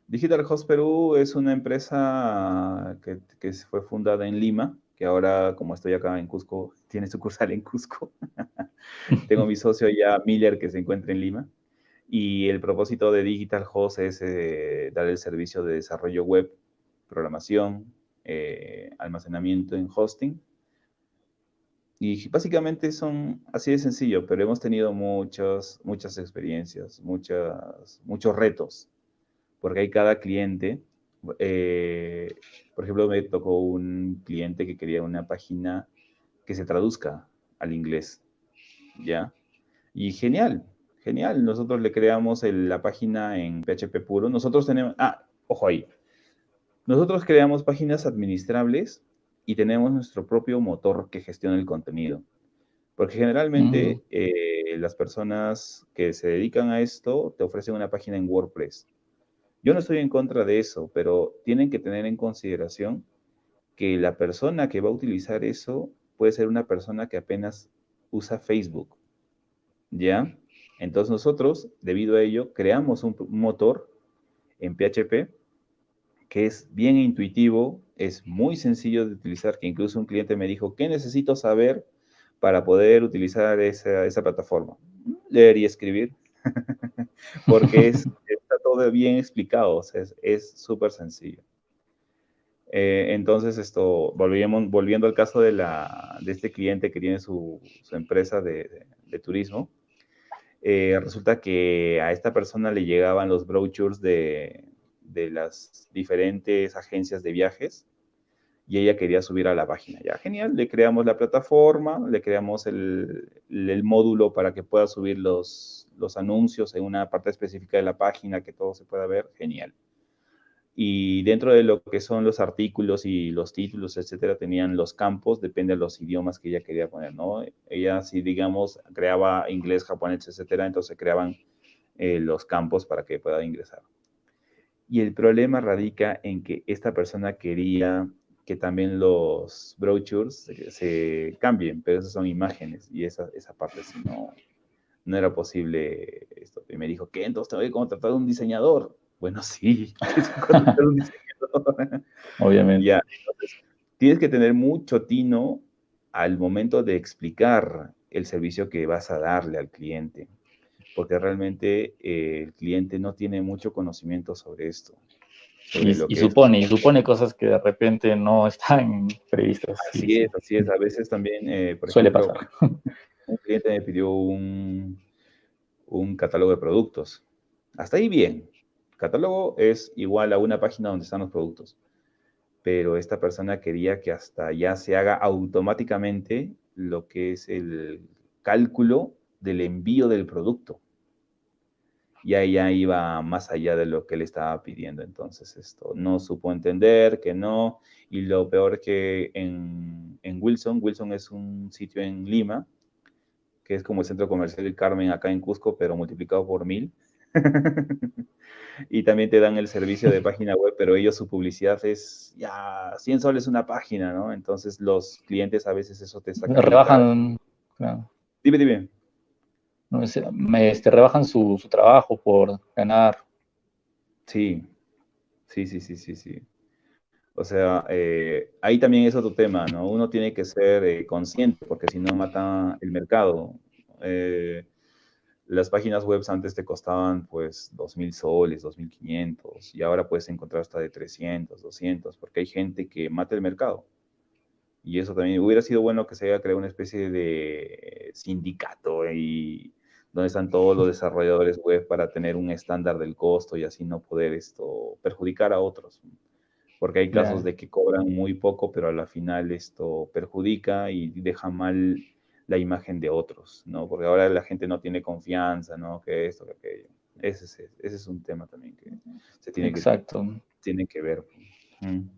Digital Host Perú es una empresa que fue fundada en Lima, que ahora, como estoy acá en Cusco, tiene sucursal en Cusco. Tengo mi socio ya, Miller, que se encuentra en Lima. Y el propósito de Digital Host es dar el servicio de desarrollo web, programación, almacenamiento en hosting. Y básicamente son así de sencillo, pero hemos tenido muchas experiencias, muchos retos porque hay cada cliente. eh, por ejemplo, me tocó un cliente que quería una página que se traduzca al inglés, ¿ya? Y genial, genial. Nosotros le creamos la página en PHP puro. Nosotros tenemos, ojo ahí, nosotros creamos páginas administrables y tenemos nuestro propio motor que gestiona el contenido. Porque Mm, generalmente las personas que se dedican a esto te ofrecen una página en WordPress. Yo no estoy en contra de eso, pero tienen que tener en consideración que la persona que va a utilizar eso puede ser una persona que apenas usa Facebook, ¿ya? Entonces nosotros, debido a ello, creamos un motor en PHP que es bien intuitivo, es muy sencillo de utilizar, que incluso un cliente me dijo, ¿qué necesito saber para poder utilizar esa plataforma? Leer y escribir, porque está todo bien explicado, o sea, es súper sencillo. Entonces, volviendo al caso de este cliente que tiene su empresa de turismo, resulta que a esta persona le llegaban los brochures de las diferentes agencias de viajes y ella quería subir a la página. Ya, genial, le creamos la plataforma, le creamos el módulo para que pueda subir los anuncios en una parte específica de la página que todo se pueda ver, genial. Y dentro de lo que son los artículos y los títulos, etcétera, tenían los campos, depende de los idiomas que ella quería poner, ¿no? Ella, si digamos, creaba inglés, japonés, etcétera, entonces creaban los campos para que pueda ingresar. Y el problema radica en que esta persona quería que también los brochures se cambien, pero esas son imágenes y esa parte sí no era posible esto. Y me dijo, ¿qué? Entonces tengo que contratar a un diseñador. Bueno, sí, tienes que contratar a un diseñador. Obviamente. Ya, entonces, tienes que tener mucho tino al momento de explicar el servicio que vas a darle al cliente, porque realmente el cliente no tiene mucho conocimiento sobre esto, sobre lo Y que es. supone cosas que de repente no están previstas. Sí, sí. Así es. A veces también, por Suele ejemplo, pasar. un cliente me pidió un catálogo de productos. Hasta ahí bien. Catálogo es igual a una página donde están los productos. Pero esta persona quería que hasta ya se haga automáticamente lo que es el cálculo del envío del producto. Ya iba más allá de lo que le estaba pidiendo. Entonces, esto no supo entender que no. Y lo peor que en Wilson es un sitio en Lima, que es como el centro comercial del Carmen acá en Cusco, pero multiplicado por 1000. Y también te dan el servicio de página web, pero ellos su publicidad es ya 100 soles una página, ¿no? Entonces los clientes a veces eso te saca bien caro. Rebajan, claro, Dime. no sé, rebajan su trabajo por ganar. Sí. O sea, ahí también es otro tema, ¿no? Uno tiene que ser consciente, porque si no mata el mercado. Las páginas web antes te costaban pues 2000 soles, 2500, y ahora puedes encontrar hasta de 300, 200, porque hay gente que mata el mercado. Y eso también hubiera sido bueno que se haya creado una especie de sindicato y donde están todos los desarrolladores web para tener un estándar del costo y así no poder esto perjudicar a otros. Porque hay casos Claro. de que cobran muy poco, pero a la final esto perjudica y deja mal la imagen de otros, ¿no? Porque ahora la gente no tiene confianza, ¿no? Que esto, que aquello. Ese es un tema también que se Exacto. tiene que ver. Mm.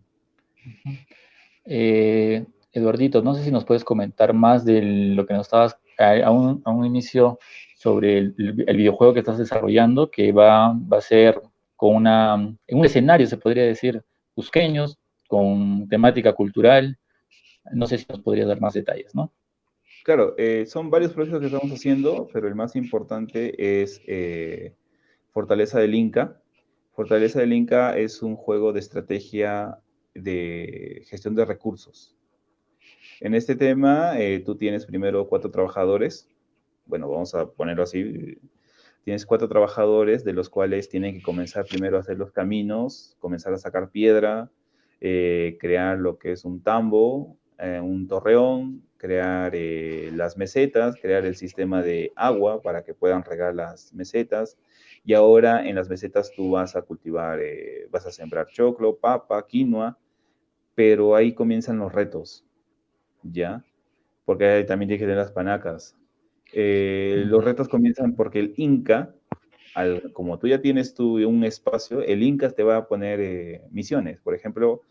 Eduardito, no sé si nos puedes comentar más de lo que nos estabas a un inicio sobre el videojuego que estás desarrollando, que va a ser en un escenario, se podría decir, cusqueños, con temática cultural. No sé si nos podrías dar más detalles, ¿no? Claro, son varios proyectos que estamos haciendo, pero el más importante es Fortaleza del Inca. Fortaleza del Inca es un juego de estrategia de gestión de recursos. En este tema, tú tienes primero 4 trabajadores. Bueno, vamos a ponerlo así. Tienes 4 trabajadores, de los cuales tienen que comenzar primero a hacer los caminos, comenzar a sacar piedra, crear lo que es un tambo, un torreón, crear las mesetas, crear el sistema de agua para que puedan regar las mesetas. Y ahora en las mesetas tú vas a cultivar, vas a sembrar choclo, papa, quinoa, pero ahí comienzan los retos, ¿ya? Porque también tienes que tener las panacas. Los retos comienzan porque el Inca, como tú ya tienes un espacio, el Inca te va a poner misiones. Por ejemplo,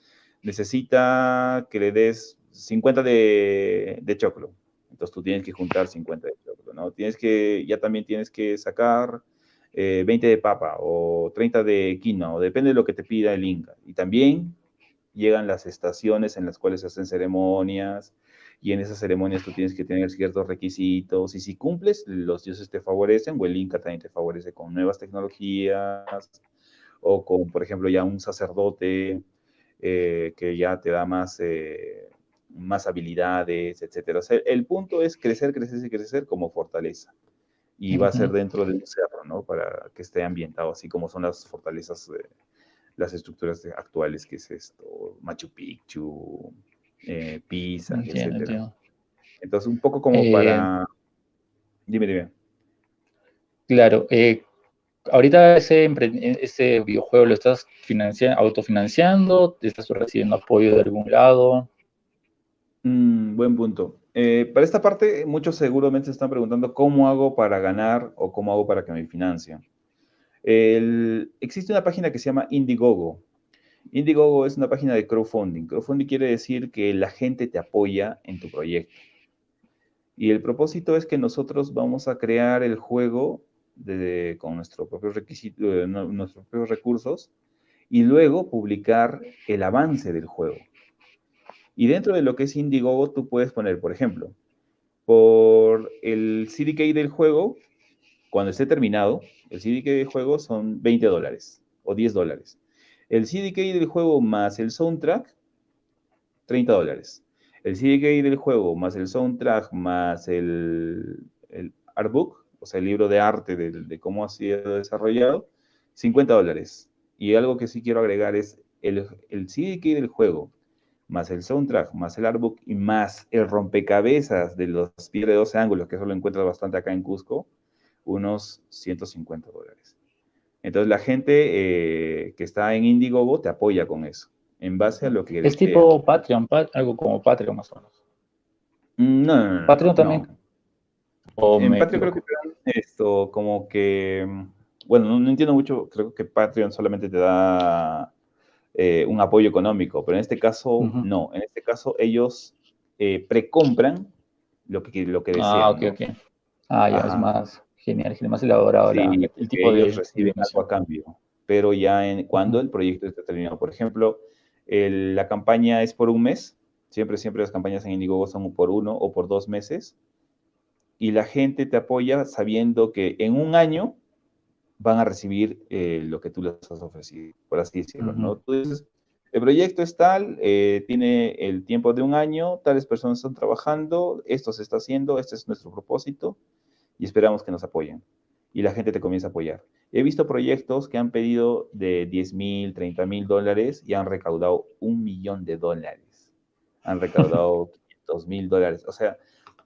necesita que le des 50 de choclo. Entonces tú tienes que juntar 50 de choclo, ¿no? Ya también tienes que sacar 20 de papa o 30 de quinoa, o depende de lo que te pida el Inca. Y también llegan las estaciones en las cuales se hacen ceremonias, y en esas ceremonias tú tienes que tener ciertos requisitos, y si cumples, los dioses te favorecen, o el Inca también te favorece con nuevas tecnologías, o con, por ejemplo, ya un sacerdote que ya te da más habilidades, etcétera. O sea, el punto es crecer, crecer y crecer como fortaleza. Y va a ser dentro de un cerro, ¿no? Para que esté ambientado, así como son las fortalezas las estructuras actuales, que es esto, Machu Picchu, Pisa, etcétera. Entiendo. Entonces, un poco como Eh, para... Dime. claro, ahorita ese videojuego lo estás autofinanciando, ¿te estás recibiendo apoyo de algún lado? Buen punto. Para esta parte, muchos seguramente se están preguntando cómo hago para ganar o cómo hago para que me financien. Existe una página que se llama Indiegogo. Indiegogo es una página de crowdfunding. Crowdfunding quiere decir que la gente te apoya en tu proyecto. Y el propósito es que nosotros vamos a crear el juego con nuestros propios requisitos, nuestros propios recursos, y luego publicar el avance del juego. Y dentro de lo que es Indiegogo, tú puedes poner, por ejemplo, por el CDK del juego, cuando esté terminado, el CDK del juego son $20 o $10. El CDK del juego más el soundtrack, $30. El CDK del juego más el soundtrack más el artbook, o sea, el libro de arte de cómo ha sido desarrollado, $50. Y algo que sí quiero agregar es el CDK del juego más el soundtrack, más el artbook y más el rompecabezas de los pies de 12 ángulos, que eso lo encuentras bastante acá en Cusco, unos $150. Entonces la gente que está en Indiegogo te apoya con eso, en base a lo que él Es crea. tipo Patreon, algo como Patreon más o menos. No, no, no, no, Patreon también, no. o En me Patreon creo que equivoco. te dan esto, como que, bueno, no entiendo mucho, creo que Patreon solamente te da un apoyo económico, pero en este caso Ujú. no, en este caso ellos precompran lo que Ah, desean, ok, ¿no? ok. Ah, ya, es Ajá. más genial, más elaborado Sí, el porque tipo ellos de reciben algo a donación. cambio, pero ya cuando Ujú. el proyecto está terminado. Por ejemplo, la campaña es por un mes, siempre las campañas en Indiegogo son por 1 o por 2 meses, y la gente te apoya sabiendo que en un año van a recibir lo que tú les has ofrecido, por así decirlo, Ujú. ¿no? Tú dices, el proyecto es tal, tiene el tiempo de un año, tales personas están trabajando, esto se está haciendo, este es nuestro propósito, y esperamos que nos apoyen. Y la gente te comienza a apoyar. He visto proyectos que han pedido de 10,000, $30,000 y han recaudado $1,000,000. Han recaudado $500,000. O sea,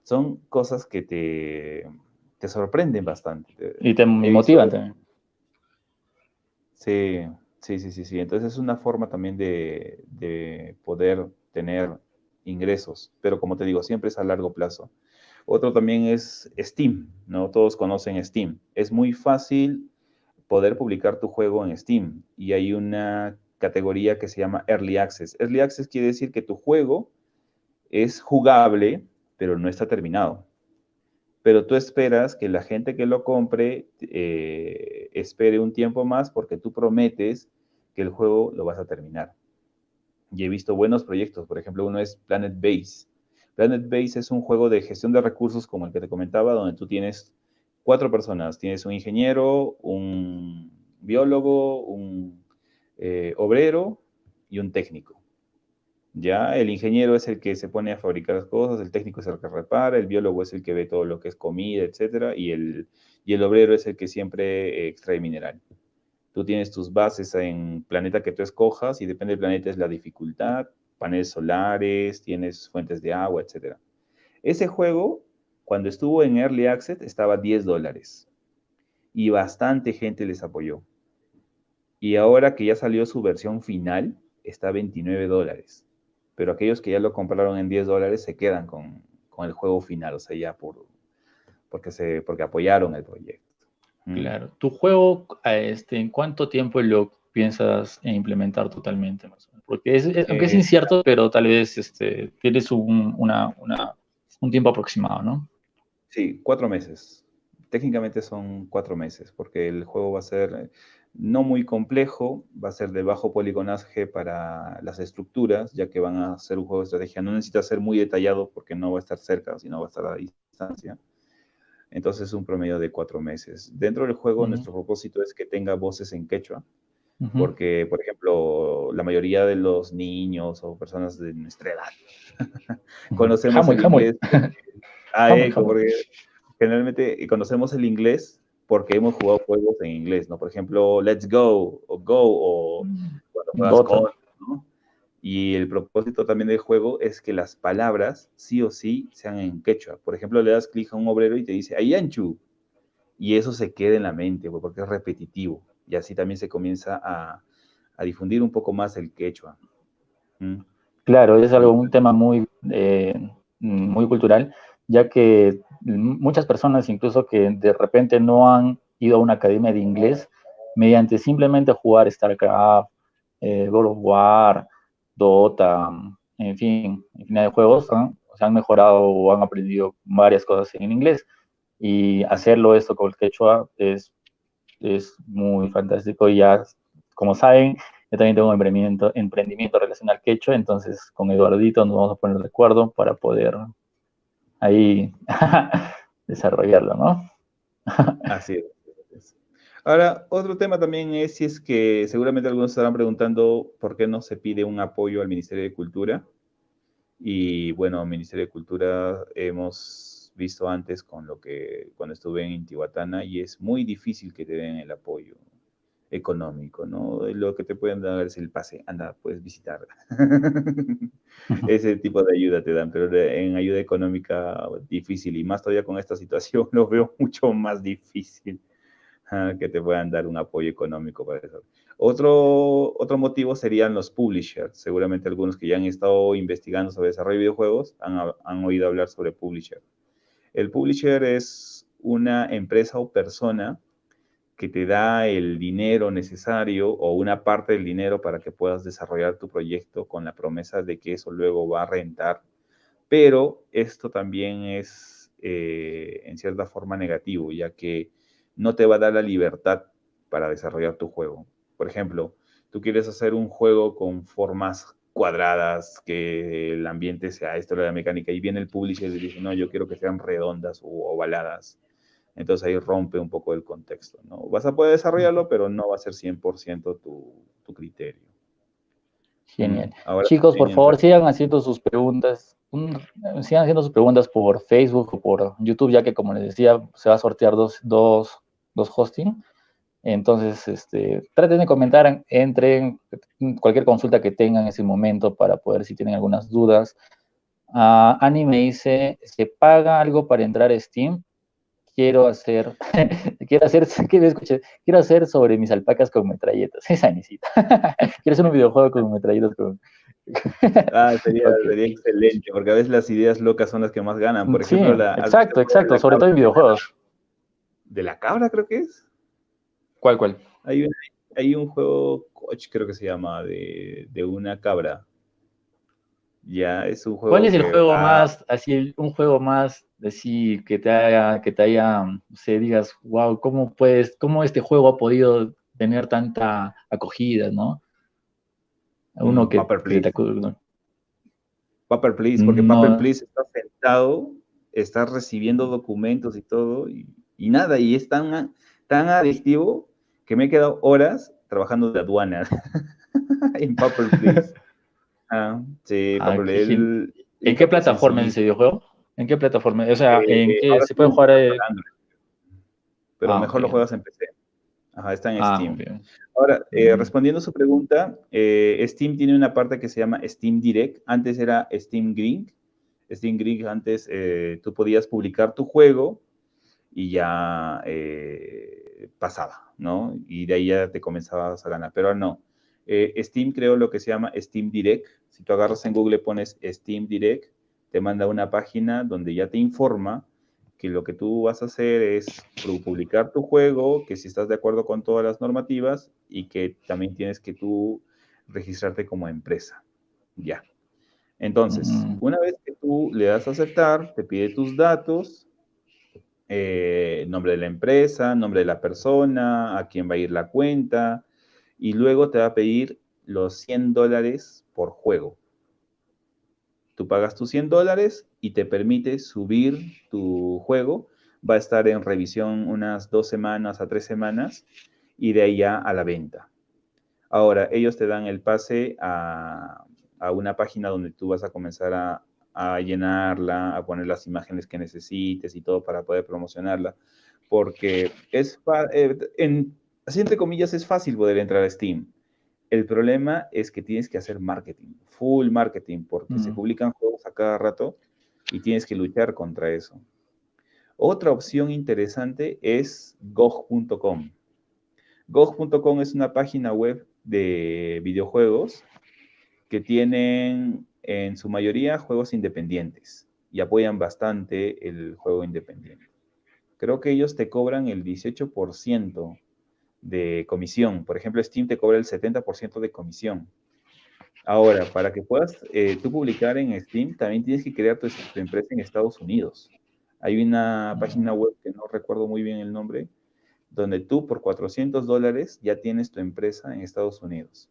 son cosas que te sorprenden bastante. Y te He motivan visto, también. sí, sí, sí, sí, sí. Entonces es una forma también de poder tener ingresos, pero como te digo, siempre es a largo plazo. Otro también es Steam, ¿no? Todos conocen Steam. Es muy fácil poder publicar tu juego en Steam y hay una categoría que se llama Early Access. Early Access quiere decir que tu juego es jugable, pero no está terminado. Pero tú esperas que la gente que lo compre espere un tiempo más porque tú prometes que el juego lo vas a terminar. Y he visto buenos proyectos, por ejemplo, uno es Planet Base. Planet Base es un juego de gestión de recursos como el que te comentaba, donde tú tienes 4 personas. Tienes un ingeniero, un biólogo, un obrero y un técnico. Ya el ingeniero es el que se pone a fabricar las cosas, el técnico es el que repara, el biólogo es el que ve todo lo que es comida, etcétera, y el obrero es el que siempre extrae mineral. Tú tienes tus bases en planeta que tú escojas y depende del planeta es la dificultad, paneles solares, tienes fuentes de agua, etcétera. Ese juego, cuando estuvo en Early Access, estaba a $10 y bastante gente les apoyó. Y ahora que ya salió su versión final, está a $29. Pero aquellos que ya lo compraron en $10 se quedan con el juego final, o sea, ya porque apoyaron el proyecto. Claro. ¿Tu juego, en cuánto tiempo lo piensas implementar totalmente, más o menos? Porque aunque es Eh, incierto, pero tal vez tienes un tiempo aproximado, ¿no? sí, 4 meses. Técnicamente son 4 meses, porque el juego va a ser no muy complejo, va a ser de bajo poligonaje para las estructuras, ya que van a ser un juego de estrategia. No necesita ser muy detallado porque no va a estar cerca, sino va a estar a distancia. Entonces, un promedio de 4 meses. Dentro del juego, Ujú, nuestro propósito es que tenga voces en quechua, ujú. porque, por ejemplo, la mayoría de los niños o personas de nuestra edad Ujú. conocemos Hamuy, el Hamuy. inglés. Ah, Hamuy, eco, Hamuy. porque generalmente conocemos el inglés porque hemos jugado juegos en inglés, ¿no? Por ejemplo, Let's Go o Go o cuando juegas Dota. con, ¿no? Y el propósito también del juego es que las palabras sí o sí sean en quechua. Por ejemplo, le das clic a un obrero y te dice Ayanchu, y eso se queda en la mente pues, porque es repetitivo. Y así también se comienza a difundir un poco más el quechua. ¿Mm? Claro, es Y un tema muy muy cultural, ya que muchas personas incluso que de repente no han ido a una academia de inglés, mediante simplemente jugar StarCraft, God of War, Dota, en fin, infinidad de juegos, se han mejorado o han aprendido varias cosas en inglés. Y hacerlo esto con el quechua es muy fantástico. Y ya, como saben, yo también tengo un emprendimiento relacionado al quechua, entonces con Eduardito nos vamos a poner de acuerdo para poder ahí desarrollarlo, ¿no? Así es. Ahora, otro tema también es si es que seguramente algunos estarán preguntando por qué no se pide un apoyo al Ministerio de Cultura. Y bueno, Ministerio de Cultura hemos visto antes con lo que cuando estuve en Intihuatana y es muy difícil que te den el apoyo económico, ¿no? Lo que te pueden dar es el pase, anda, puedes visitar. Ese tipo de ayuda te dan, pero en ayuda económica difícil y más todavía con esta situación lo veo mucho más difícil que te puedan dar un apoyo económico para eso. Otro motivo serían los publishers. Seguramente algunos que ya han estado investigando sobre desarrollo de videojuegos han oído hablar sobre publisher. El publisher es una empresa o persona que te da el dinero necesario o una parte del dinero para que puedas desarrollar tu proyecto con la promesa de que eso luego va a rentar. Pero esto también es en cierta forma negativo, ya que no te va a dar la libertad para desarrollar tu juego. Por ejemplo, tú quieres hacer un juego con formas cuadradas, que el ambiente sea esto, la mecánica, y viene el publisher y dice, no, yo quiero que sean redondas o ovaladas. Entonces ahí rompe un poco el contexto, ¿no? Vas a poder desarrollarlo, pero no va a ser 100% tu criterio. Genial. Ahora Chicos, por también favor, sigan haciendo sus preguntas. Sigan haciendo sus preguntas por Facebook o por YouTube, ya que, como les decía, se va a sortear dos hosting. Entonces, traten de comentar, entren, cualquier consulta que tengan en ese momento para poder, si tienen algunas dudas. Ani me dice, ¿se paga algo para entrar a Steam? Quiero hacer, ¿qué me escuché? Quiero hacer sobre mis alpacas con metralletas. Esa necesita. Quiero hacer un videojuego con metralletas con... Sería, Ok. sería excelente, porque a veces las ideas locas son las que más ganan. Por Sí, ejemplo, ¿has visto el exacto, juego exacto, sobre todo en videojuegos. de la cabra, creo que es? ¿Cuál, cuál? Hay un, hay un juego, Coach, creo que se llama, de una cabra. Ya, es un ¿Cuál juego es el que, juego más, así, un juego más, así, que te haya, no sé, digas, wow, cómo este juego ha podido tener tanta acogida, ¿no? Uno Paper que se te Please. acuerda, ¿no? Paper Please, porque Paper No, Please está sentado, está recibiendo documentos y todo, y nada, y es tan adictivo que me he quedado horas trabajando de aduana en Paper Please. Sí, Paper Please. ¿En El qué juego es plataforma es ese sencillito. videojuego? ¿En qué plataforma? O sea, ¿en qué Ahora se puede tiene jugar? versión para Android, pero Ok, mejor lo juegas en PC. Ajá, está en muy Steam. bien. Ahora, Mm, respondiendo a su pregunta, Steam tiene una parte que se llama Steam Direct. Antes era Steam Green. Steam Green antes tú podías publicar tu juego y ya pasaba, ¿no? Y de ahí ya te comenzabas a ganar. Pero ahora no. Steam creó lo que se llama Steam Direct. Si tú agarras en Google, pones Steam Direct, te manda una página donde ya te informa que lo que tú vas a hacer es publicar tu juego, que si estás de acuerdo con todas las normativas y que también tienes que tú registrarte como empresa. Ya. Entonces, mm, una vez que tú le das a aceptar, te pide tus datos, nombre de la empresa, nombre de la persona, a quién va a ir la cuenta, y luego te va a pedir los $100 por juego. Tú pagas tus $100 y te permite subir tu juego. Va a estar en revisión unas 2 semanas a 3 semanas y de ahí ya a la venta. Ahora, ellos te dan el pase a una página donde tú vas a comenzar a llenarla, a poner las imágenes que necesites y todo para poder promocionarla. Porque así entre comillas, es fácil poder entrar a Steam. El problema es que tienes que hacer marketing, full marketing, porque se mm. publican juegos a cada rato y tienes que luchar contra eso. Otra opción interesante es GOG.com. GOG.com es una página web de videojuegos que tienen en su mayoría juegos independientes. y apoyan bastante el juego independiente. Creo que ellos te cobran el 18% de comisión. Por ejemplo, Steam te cobra el 70% de comisión. Ahora, para que puedas tú publicar en Steam, también tienes que crear tu empresa en Estados Unidos. Hay una página web que no recuerdo muy bien el nombre, donde tú por $400 ya tienes tu empresa en Estados Unidos.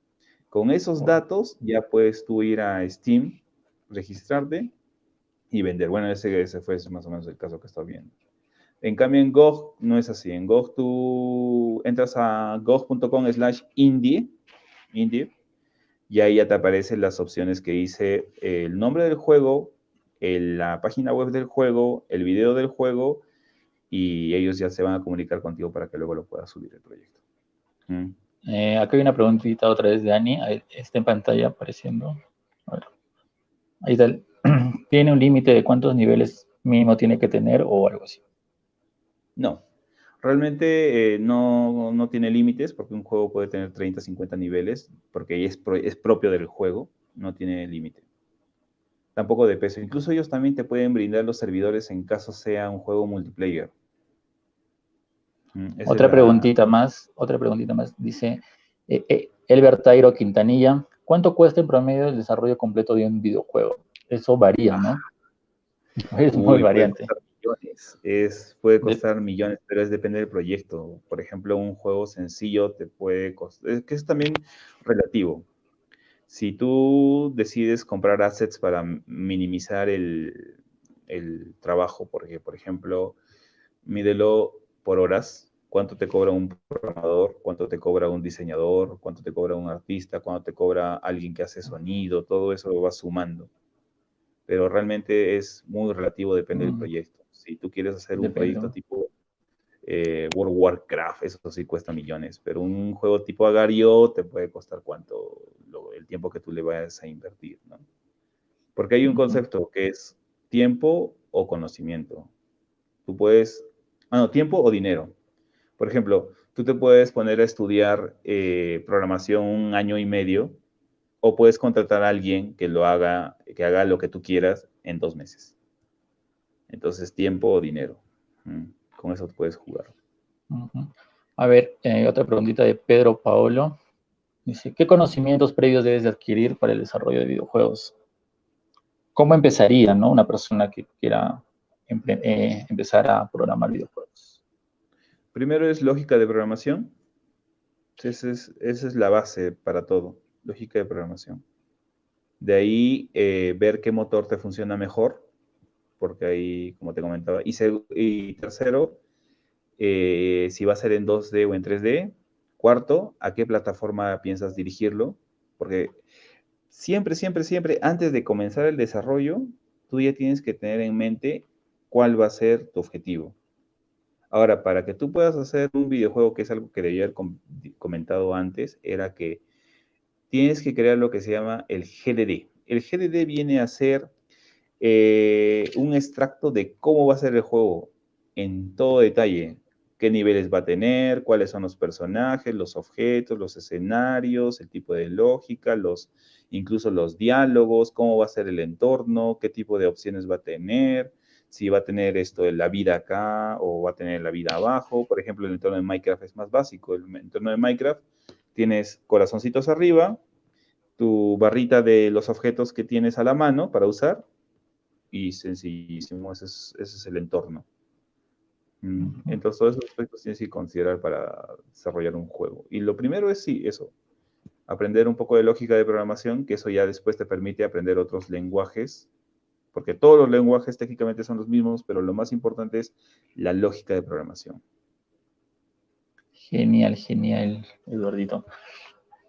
Con esos datos ya puedes tú ir a Steam, registrarte y vender. Bueno, ese fue más o menos el caso que estaba viendo. En cambio, en GOG no es así. En GOG tú entras a gog.com/indie, y ahí ya te aparecen las opciones que dice el nombre del juego, la página web del juego, el video del juego, y ellos ya se van a comunicar contigo para que luego lo puedas subir el proyecto. Acá hay una preguntita otra vez de Ani, ahí está en pantalla apareciendo. A ver. Ahí está. ¿Tiene un límite de cuántos niveles mínimo tiene que tener o algo así? No, realmente no tiene límites porque un juego puede tener 30, 50 niveles porque es propio del juego, no tiene límite. Tampoco de peso. Incluso ellos también te pueden brindar los servidores en caso sea un juego multiplayer. Otra preguntita más. Dice Elber Tairo Quintanilla, ¿cuánto cuesta en promedio el desarrollo completo de un videojuego? Eso varía, ¿no? Es muy variante. Puede costar millones, pero depende del proyecto. Por ejemplo, un juego sencillo te puede costar, es que es también relativo. Si tú decides comprar assets para minimizar el trabajo, porque, por ejemplo, mídelo por horas, cuánto te cobra un programador, cuánto te cobra un diseñador, cuánto te cobra un artista, cuánto te cobra alguien que hace sonido, todo eso lo vas sumando. Pero realmente es muy relativo, depende del proyecto. Si tú quieres hacer un proyecto tipo World of Warcraft, eso sí cuesta millones, pero un juego tipo Agario te puede costar el tiempo que tú le vayas a invertir, ¿no? Porque hay un concepto que es tiempo o conocimiento. Tú puedes, tiempo o dinero. Por ejemplo, tú te puedes poner a estudiar programación 1 año y medio, o puedes contratar a alguien que haga lo que tú quieras en 2 meses. Entonces, tiempo o dinero. Con eso puedes jugar. A ver, otra preguntita de Pedro Paolo. Dice, ¿qué conocimientos previos debes de adquirir para el desarrollo de videojuegos? ¿Cómo empezaría, ¿no? Una persona que quiera empezar a programar videojuegos. Primero es lógica de programación. Esa es la base para todo, lógica de programación. De ahí, ver qué motor te funciona mejor, porque ahí, como te comentaba, y tercero, si va a ser en 2D o en 3D. Cuarto, ¿a qué plataforma piensas dirigirlo? Porque siempre, antes de comenzar el desarrollo, tú ya tienes que tener en mente cuál va a ser tu objetivo. Ahora, para que tú puedas hacer un videojuego, que es algo que debía haber comentado antes, era que tienes que crear lo que se llama el GDD. El GDD viene a ser un extracto de cómo va a ser el juego en todo detalle. Qué niveles va a tener, cuáles son los personajes, los objetos, los escenarios, el tipo de lógica, incluso los diálogos, cómo va a ser el entorno, qué tipo de opciones va a tener, si va a tener esto de la vida acá o va a tener la vida abajo. Por ejemplo, el entorno de Minecraft es más básico. El entorno de Minecraft tienes corazoncitos arriba, tu barrita de los objetos que tienes a la mano para usar, y sencillísimo, ese es el entorno. Entonces, todos esos aspectos tienes que considerar para desarrollar un juego. Y lo primero es, sí, eso, aprender un poco de lógica de programación, que eso ya después te permite aprender otros lenguajes, porque todos los lenguajes técnicamente son los mismos, pero lo más importante es la lógica de programación. Genial, Eduardito.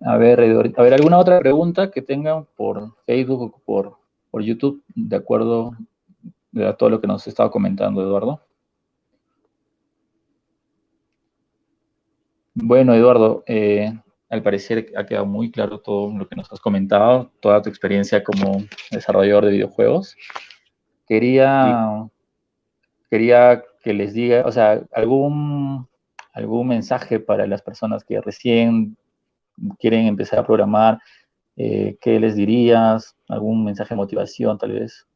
A ver, ¿alguna otra pregunta que tengan por Facebook o por YouTube, de acuerdo a todo lo que nos estaba comentando Eduardo? Bueno, Eduardo, al parecer ha quedado muy claro todo lo que nos has comentado, toda tu experiencia como desarrollador de videojuegos. Quería que les diga, o sea, algún mensaje para las personas que recién quieren empezar a programar. ¿Qué les dirías? ¿Algún mensaje de motivación, tal vez?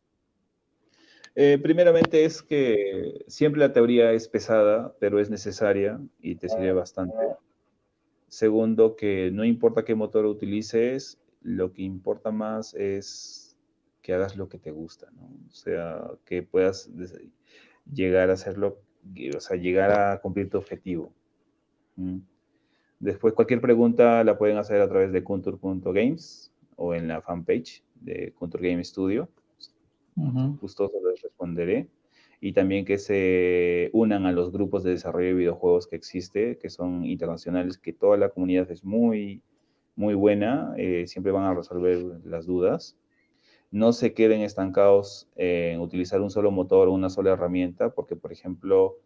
Primeramente es que siempre la teoría es pesada, pero es necesaria y te sirve bastante. Segundo, que no importa qué motor utilices, lo que importa más es que hagas lo que te gusta, ¿no? O sea, que puedas llegar a hacerlo, o sea, llegar a cumplir tu objetivo. ¿Mm? Después, cualquier pregunta la pueden hacer a través de kuntur.games o en la fanpage de Kuntur Game Studio. Gustoso les responderé. Y también que se unan a los grupos de desarrollo de videojuegos que existe, que son internacionales, que toda la comunidad es muy, muy buena, siempre van a resolver las dudas. No se queden estancados en utilizar un solo motor o una sola herramienta, porque, por ejemplo,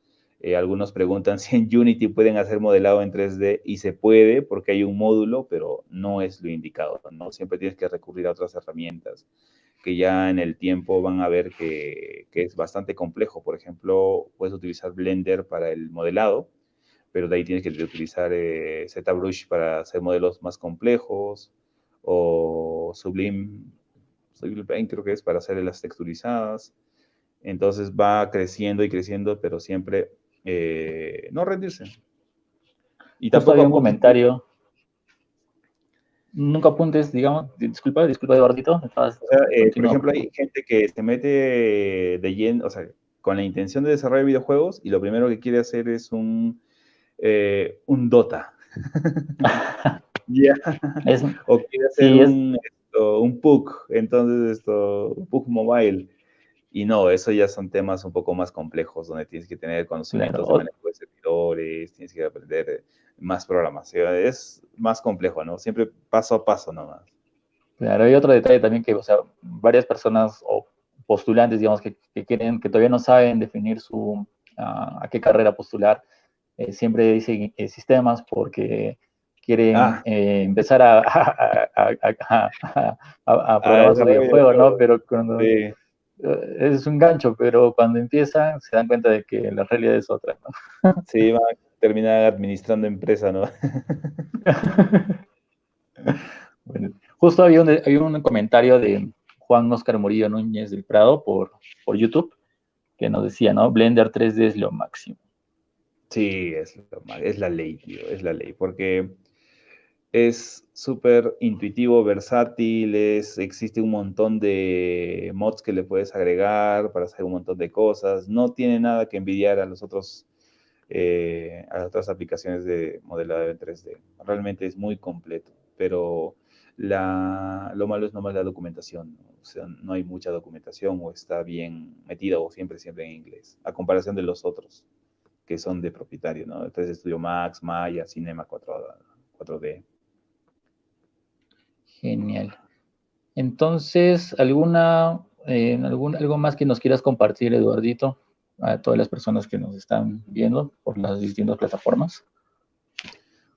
algunos preguntan si en Unity pueden hacer modelado en 3D y se puede porque hay un módulo, pero no es lo indicado, ¿no? Siempre tienes que recurrir a otras herramientas que ya en el tiempo van a ver que es bastante complejo. Por ejemplo, puedes utilizar Blender para el modelado, pero de ahí tienes que utilizar ZBrush para hacer modelos más complejos, o Sublime Paint creo que es para hacer las texturizadas. Entonces va creciendo y creciendo, pero siempre no rendirse. Y Justo tampoco había un apuntes. comentario. Nunca apuntes, digamos, disculpa, Eduardito, O sea, por continúa, por ejemplo, favor. hay gente que se mete de lleno, o sea, con la intención de desarrollar videojuegos y lo primero que quiere hacer es un Dota. Ya. Es, O quiere hacer sí, es, un PUC, entonces un PUC Mobile. Y no, eso ya son temas un poco más complejos, donde tienes que tener conocimientos de claro, manejo de servidores, tienes que aprender más programación. Es más complejo, ¿no? Siempre paso a paso nomás. claro, hay otro detalle también que, o sea, varias personas o postulantes, digamos, que quieren, que todavía no saben definir a qué carrera postular, siempre dicen sistemas porque quieren Ah, empezar a a programar su desarrollo de videojuego, ¿no? videojuegos. Pero cuando Sí, es un gancho, pero cuando empiezan se dan cuenta de que la realidad es otra, ¿no? sí, van a terminar administrando empresa, ¿no? Bueno, justo había un comentario de Juan Oscar Murillo Núñez del Prado por YouTube que nos decía, ¿no? Blender 3D es lo máximo. Sí, es la ley, tío, es la ley, porque es súper intuitivo, versátil, existe un montón de mods que le puedes agregar para hacer un montón de cosas. No tiene nada que envidiar a las otras aplicaciones de modelado en 3D. Realmente es muy completo, pero lo malo es nomás la documentación, ¿no? O sea, no hay mucha documentación o está bien metida o siempre en inglés, a comparación de los otros que son de propietario, ¿no? Entonces Studio Max, Maya, Cinema 4D. Genial. Entonces, algo más que nos quieras compartir, Eduardito, a todas las personas que nos están viendo por las distintas plataformas?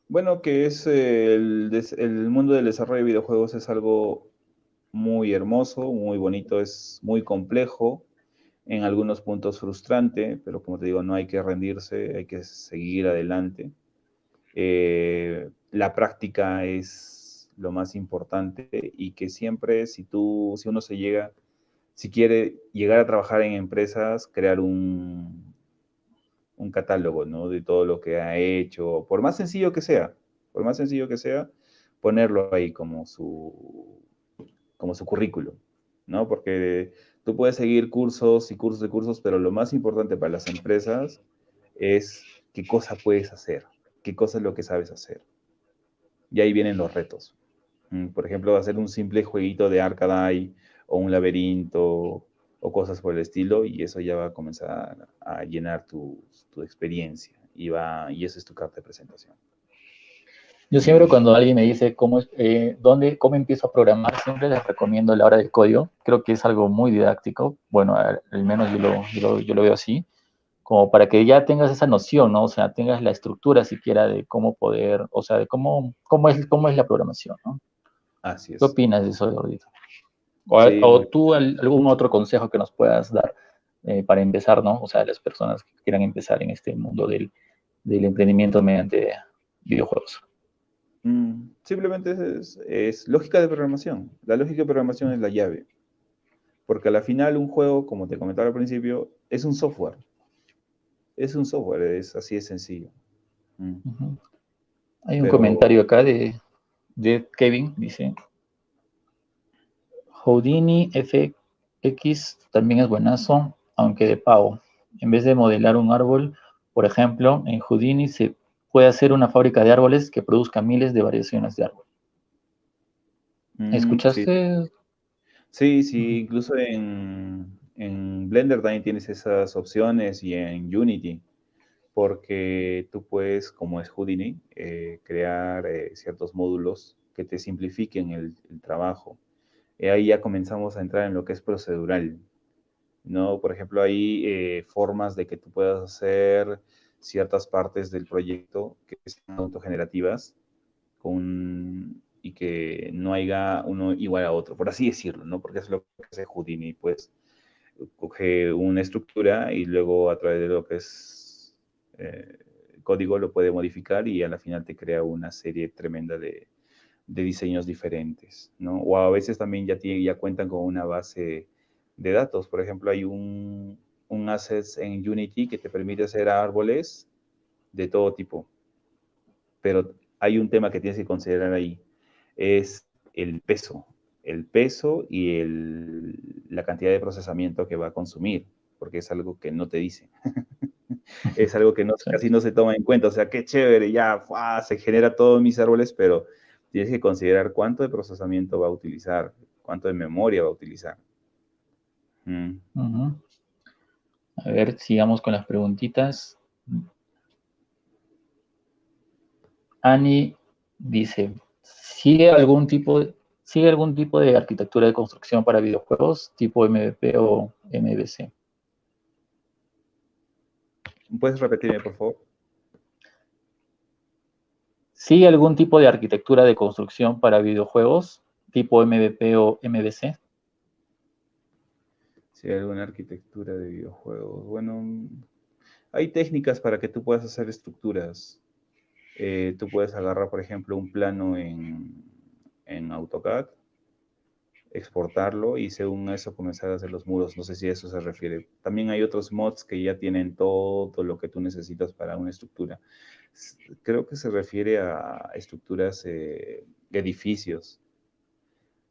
Bueno, que es el mundo del desarrollo de videojuegos es algo muy hermoso, muy bonito, es muy complejo, en algunos puntos frustrante, pero como te digo, no hay que rendirse, hay que seguir adelante. La práctica es lo más importante y que siempre si uno si quiere llegar a trabajar en empresas, crear un catálogo, ¿no? De todo lo que ha hecho, por más sencillo que sea, por más sencillo que sea, ponerlo ahí como su currículum, ¿no? Porque tú puedes seguir cursos y cursos de cursos, pero lo más importante para las empresas es qué cosa puedes hacer, qué cosa es lo que sabes hacer. Y ahí vienen los retos. Por ejemplo, hacer un simple jueguito de Arcade o un laberinto o cosas por el estilo, y eso ya va a comenzar a llenar tu experiencia y eso es tu carta de presentación. Yo siempre cuando alguien me dice cómo empiezo a programar, siempre les recomiendo la hora del código. Creo que es algo muy didáctico. Bueno, al menos yo lo veo así, como para que ya tengas esa noción, ¿no? O sea, tengas la estructura siquiera de cómo poder, o sea, de cómo es la programación, ¿no? Así ¿Qué es. opinas de eso, Gordito? Sí, O muy tú algún otro consejo que nos puedas dar para empezar, ¿no? O sea, las personas que quieran empezar en este mundo del emprendimiento mediante videojuegos. Simplemente es lógica de programación. La lógica de programación es la llave. Porque a la final un juego, como te comentaba al principio, es un software. Es un software, es así de sencillo. Mm. Ujú. Hay un Pero comentario acá de Kevin, dice, Houdini FX también es buenazo, aunque de pago. En vez de modelar un árbol, por ejemplo, en Houdini se puede hacer una fábrica de árboles que produzca miles de variaciones de árbol. sí, ¿Escuchaste? sí, sí, Ujú. incluso en Blender también tienes esas opciones y en Unity, porque tú puedes, como es Houdini, crear ciertos módulos que te simplifiquen el trabajo. Ahí ya comenzamos a entrar en lo que es procedural, ¿no? Por ejemplo, hay formas de que tú puedas hacer ciertas partes del proyecto que sean autogenerativas y que no haya uno igual a otro, por así decirlo, ¿no? Porque es lo que hace Houdini, pues coge una estructura y luego a través de lo que es eh, código lo puede modificar y a la final te crea una serie tremenda de diseños diferentes, ¿no? O a veces también ya cuentan con una base de datos. Por ejemplo, hay un assets en Unity que te permite hacer árboles de todo tipo, pero hay un tema que tienes que considerar ahí, es el peso y la cantidad de procesamiento que va a consumir, porque es algo que no te dice. Es algo que no, Sí. casi no se toma en cuenta. O sea, qué chévere, ya se genera todos mis árboles, pero tienes que considerar cuánto de procesamiento va a utilizar, cuánto de memoria va a utilizar. Mm. Ujú. A ver, sigamos con las preguntitas. Ani dice, ¿sigue algún tipo de arquitectura de construcción para videojuegos tipo MVP o MVC? ¿Puedes repetirme, por favor? ¿Sigue algún tipo de arquitectura de construcción para videojuegos tipo MVP o MVC? Si hay alguna arquitectura de videojuegos. Bueno, hay técnicas para que tú puedas hacer estructuras. Tú puedes agarrar, por ejemplo, un plano en AutoCAD, exportarlo y según eso comenzar a hacer los muros. No sé si a eso se refiere. También hay otros mods que ya tienen todo lo que tú necesitas para una estructura. Creo que se refiere a estructuras, edificios.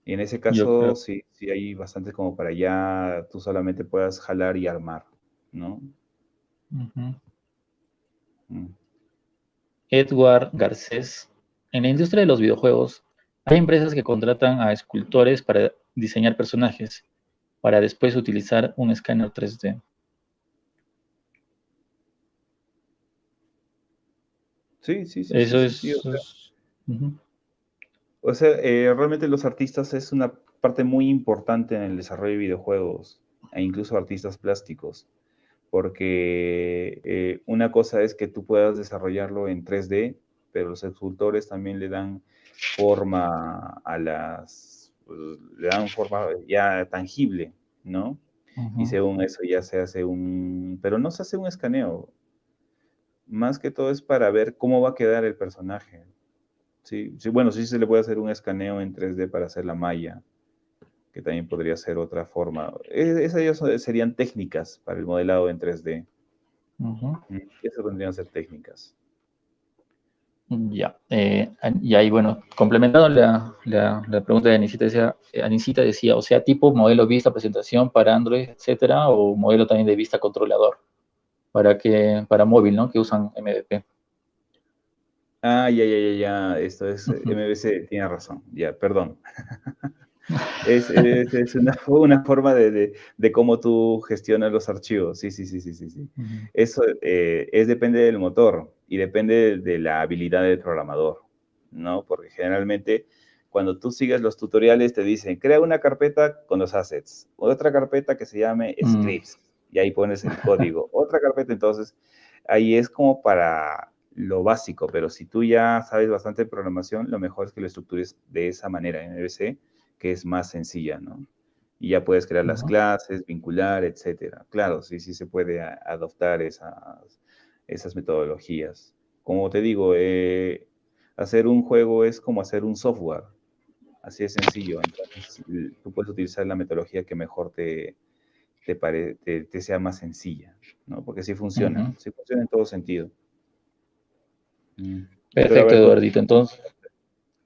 Y en ese Yo caso, creo. sí, sí hay bastante como para ya tú solamente puedas jalar y armar, ¿no? Ujú. Mm. Edward Garcés. En la industria de los videojuegos, hay empresas que contratan a escultores para diseñar personajes, para después utilizar un escáner 3D. Sí, sí, sí, sí, Eso sí, sí. es. Ujú. O sea, realmente los artistas es una parte muy importante en el desarrollo de videojuegos, e incluso artistas plásticos, porque una cosa es que tú puedas desarrollarlo en 3D, pero los escultores también le dan forma le dan forma ya tangible, ¿no? Y Ujú. según eso ya se hace pero no se hace un escaneo, más que todo es para ver cómo va a quedar el personaje. Sí, sí, bueno, sí se le puede hacer un escaneo en 3D para hacer la malla, que también podría ser otra forma. Esas ya serían técnicas para el modelado en 3D. Ujú. Esas vendrían a ser técnicas. Ya, y ahí, bueno, complementando la pregunta de Anisita decía, o sea, tipo modelo vista, presentación para Android, etcétera, o modelo también de vista controlador, para móvil, ¿no? Que usan MVP. Ah, ya. Esto es Ujú. MVC, tiene razón. Ya, perdón. Es una forma de cómo tú gestionas los archivos. Sí, sí, sí, sí, sí, sí. Ujú. Eso depende del motor y depende de la habilidad del programador, ¿no? Porque generalmente cuando tú sigues los tutoriales te dicen, crea una carpeta con los assets, otra carpeta que se llame Mm. scripts, y ahí pones el código, otra carpeta, entonces ahí es como para lo básico, pero si tú ya sabes bastante de programación, lo mejor es que lo estructures de esa manera en MVC, que es más sencilla, ¿no? Y ya puedes crear las Ujú. clases, vincular, etcétera. Claro, sí, sí se puede adoptar esas metodologías. Como te digo, hacer un juego es como hacer un software. Así de sencillo. Entonces, tú puedes utilizar la metodología que mejor te sea más sencilla, ¿no? Porque sí funciona en todo sentido. Espero Perfecto, haber Eduardito. Entonces,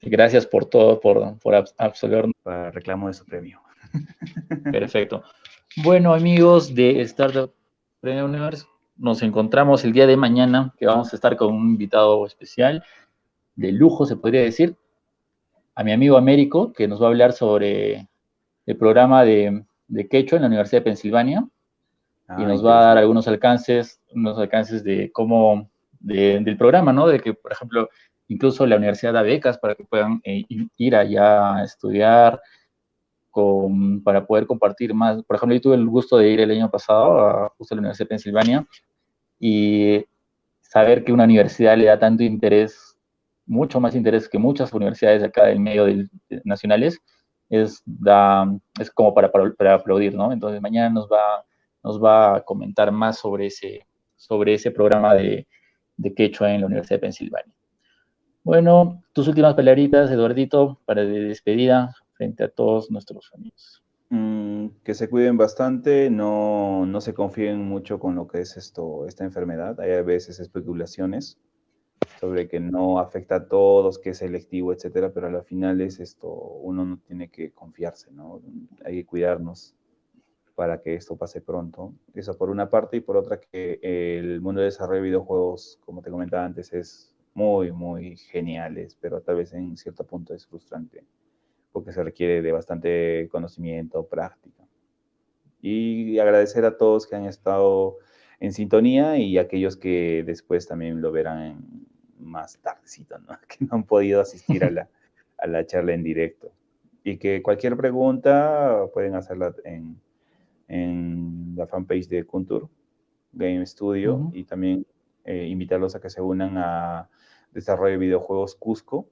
gracias por todo, por absolver. para reclamo de su premio. Perfecto. Bueno, amigos de Startup Entrepreneurs, nos encontramos el día de mañana, que vamos a estar con un invitado especial, de lujo, se podría decir, a mi amigo Américo, que nos va a hablar sobre el programa de Quechua en la Universidad de Pensilvania, y nos va a dar algunos alcances de cómo, del programa, ¿no? De que, por ejemplo, incluso la universidad da becas para que puedan ir allá a estudiar, para poder compartir más. Por ejemplo, yo tuve el gusto de ir el año pasado justo a la Universidad de Pensilvania y saber que una universidad le da tanto interés, mucho más interés que muchas universidades de acá del medio nacionales, es como para aplaudir, ¿no? Entonces mañana nos va a comentar más sobre ese programa de quechua en la Universidad de Pensilvania. Bueno, tus últimas palabritas, Eduardito, para de despedida frente a todos nuestros amigos. Que se cuiden bastante, no se confíen mucho con lo que es esta enfermedad. Hay a veces especulaciones sobre que no afecta a todos, que es selectivo, etcétera, pero al final uno no tiene que confiarse, ¿no? Hay que cuidarnos para que esto pase pronto. Eso por una parte, y por otra que el mundo de desarrollo de videojuegos, como te comentaba antes, es muy, muy genial, pero tal vez en cierto punto es frustrante, porque se requiere de bastante conocimiento, práctica. Y agradecer a todos que han estado en sintonía y a aquellos que después también lo verán más tardecito, ¿no? Que no han podido asistir a la charla en directo. Y que cualquier pregunta pueden hacerla en la fanpage de Kuntur Game Studio, y también invitarlos a que se unan a Desarrollo de Videojuegos Cusco,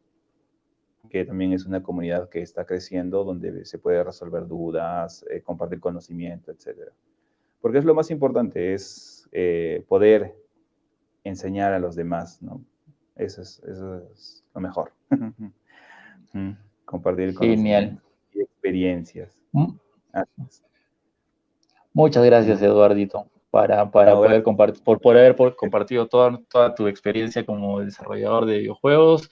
que también es una comunidad que está creciendo, donde se puede resolver dudas, compartir conocimiento, etc. Porque es lo más importante, es poder enseñar a los demás, ¿no? Eso es lo mejor. Compartir conocimiento y experiencias. Muchas gracias, Eduardito, para poder compartir, por haber compartido toda tu experiencia como desarrollador de videojuegos.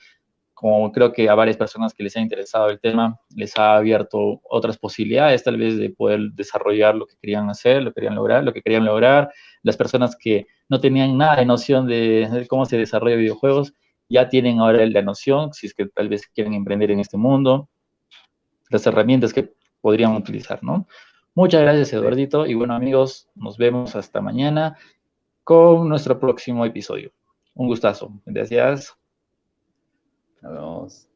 Como creo que a varias personas que les ha interesado el tema, les ha abierto otras posibilidades, tal vez, de poder desarrollar lo que querían hacer, lo que querían lograr. Las personas que no tenían nada de noción de cómo se desarrolla videojuegos, ya tienen ahora la noción, si es que tal vez quieren emprender en este mundo, las herramientas que podrían utilizar, ¿no? Muchas gracias, Eduardito. Y bueno, amigos, nos vemos hasta mañana con nuestro próximo episodio. Un gustazo. Gracias. Nos vemos.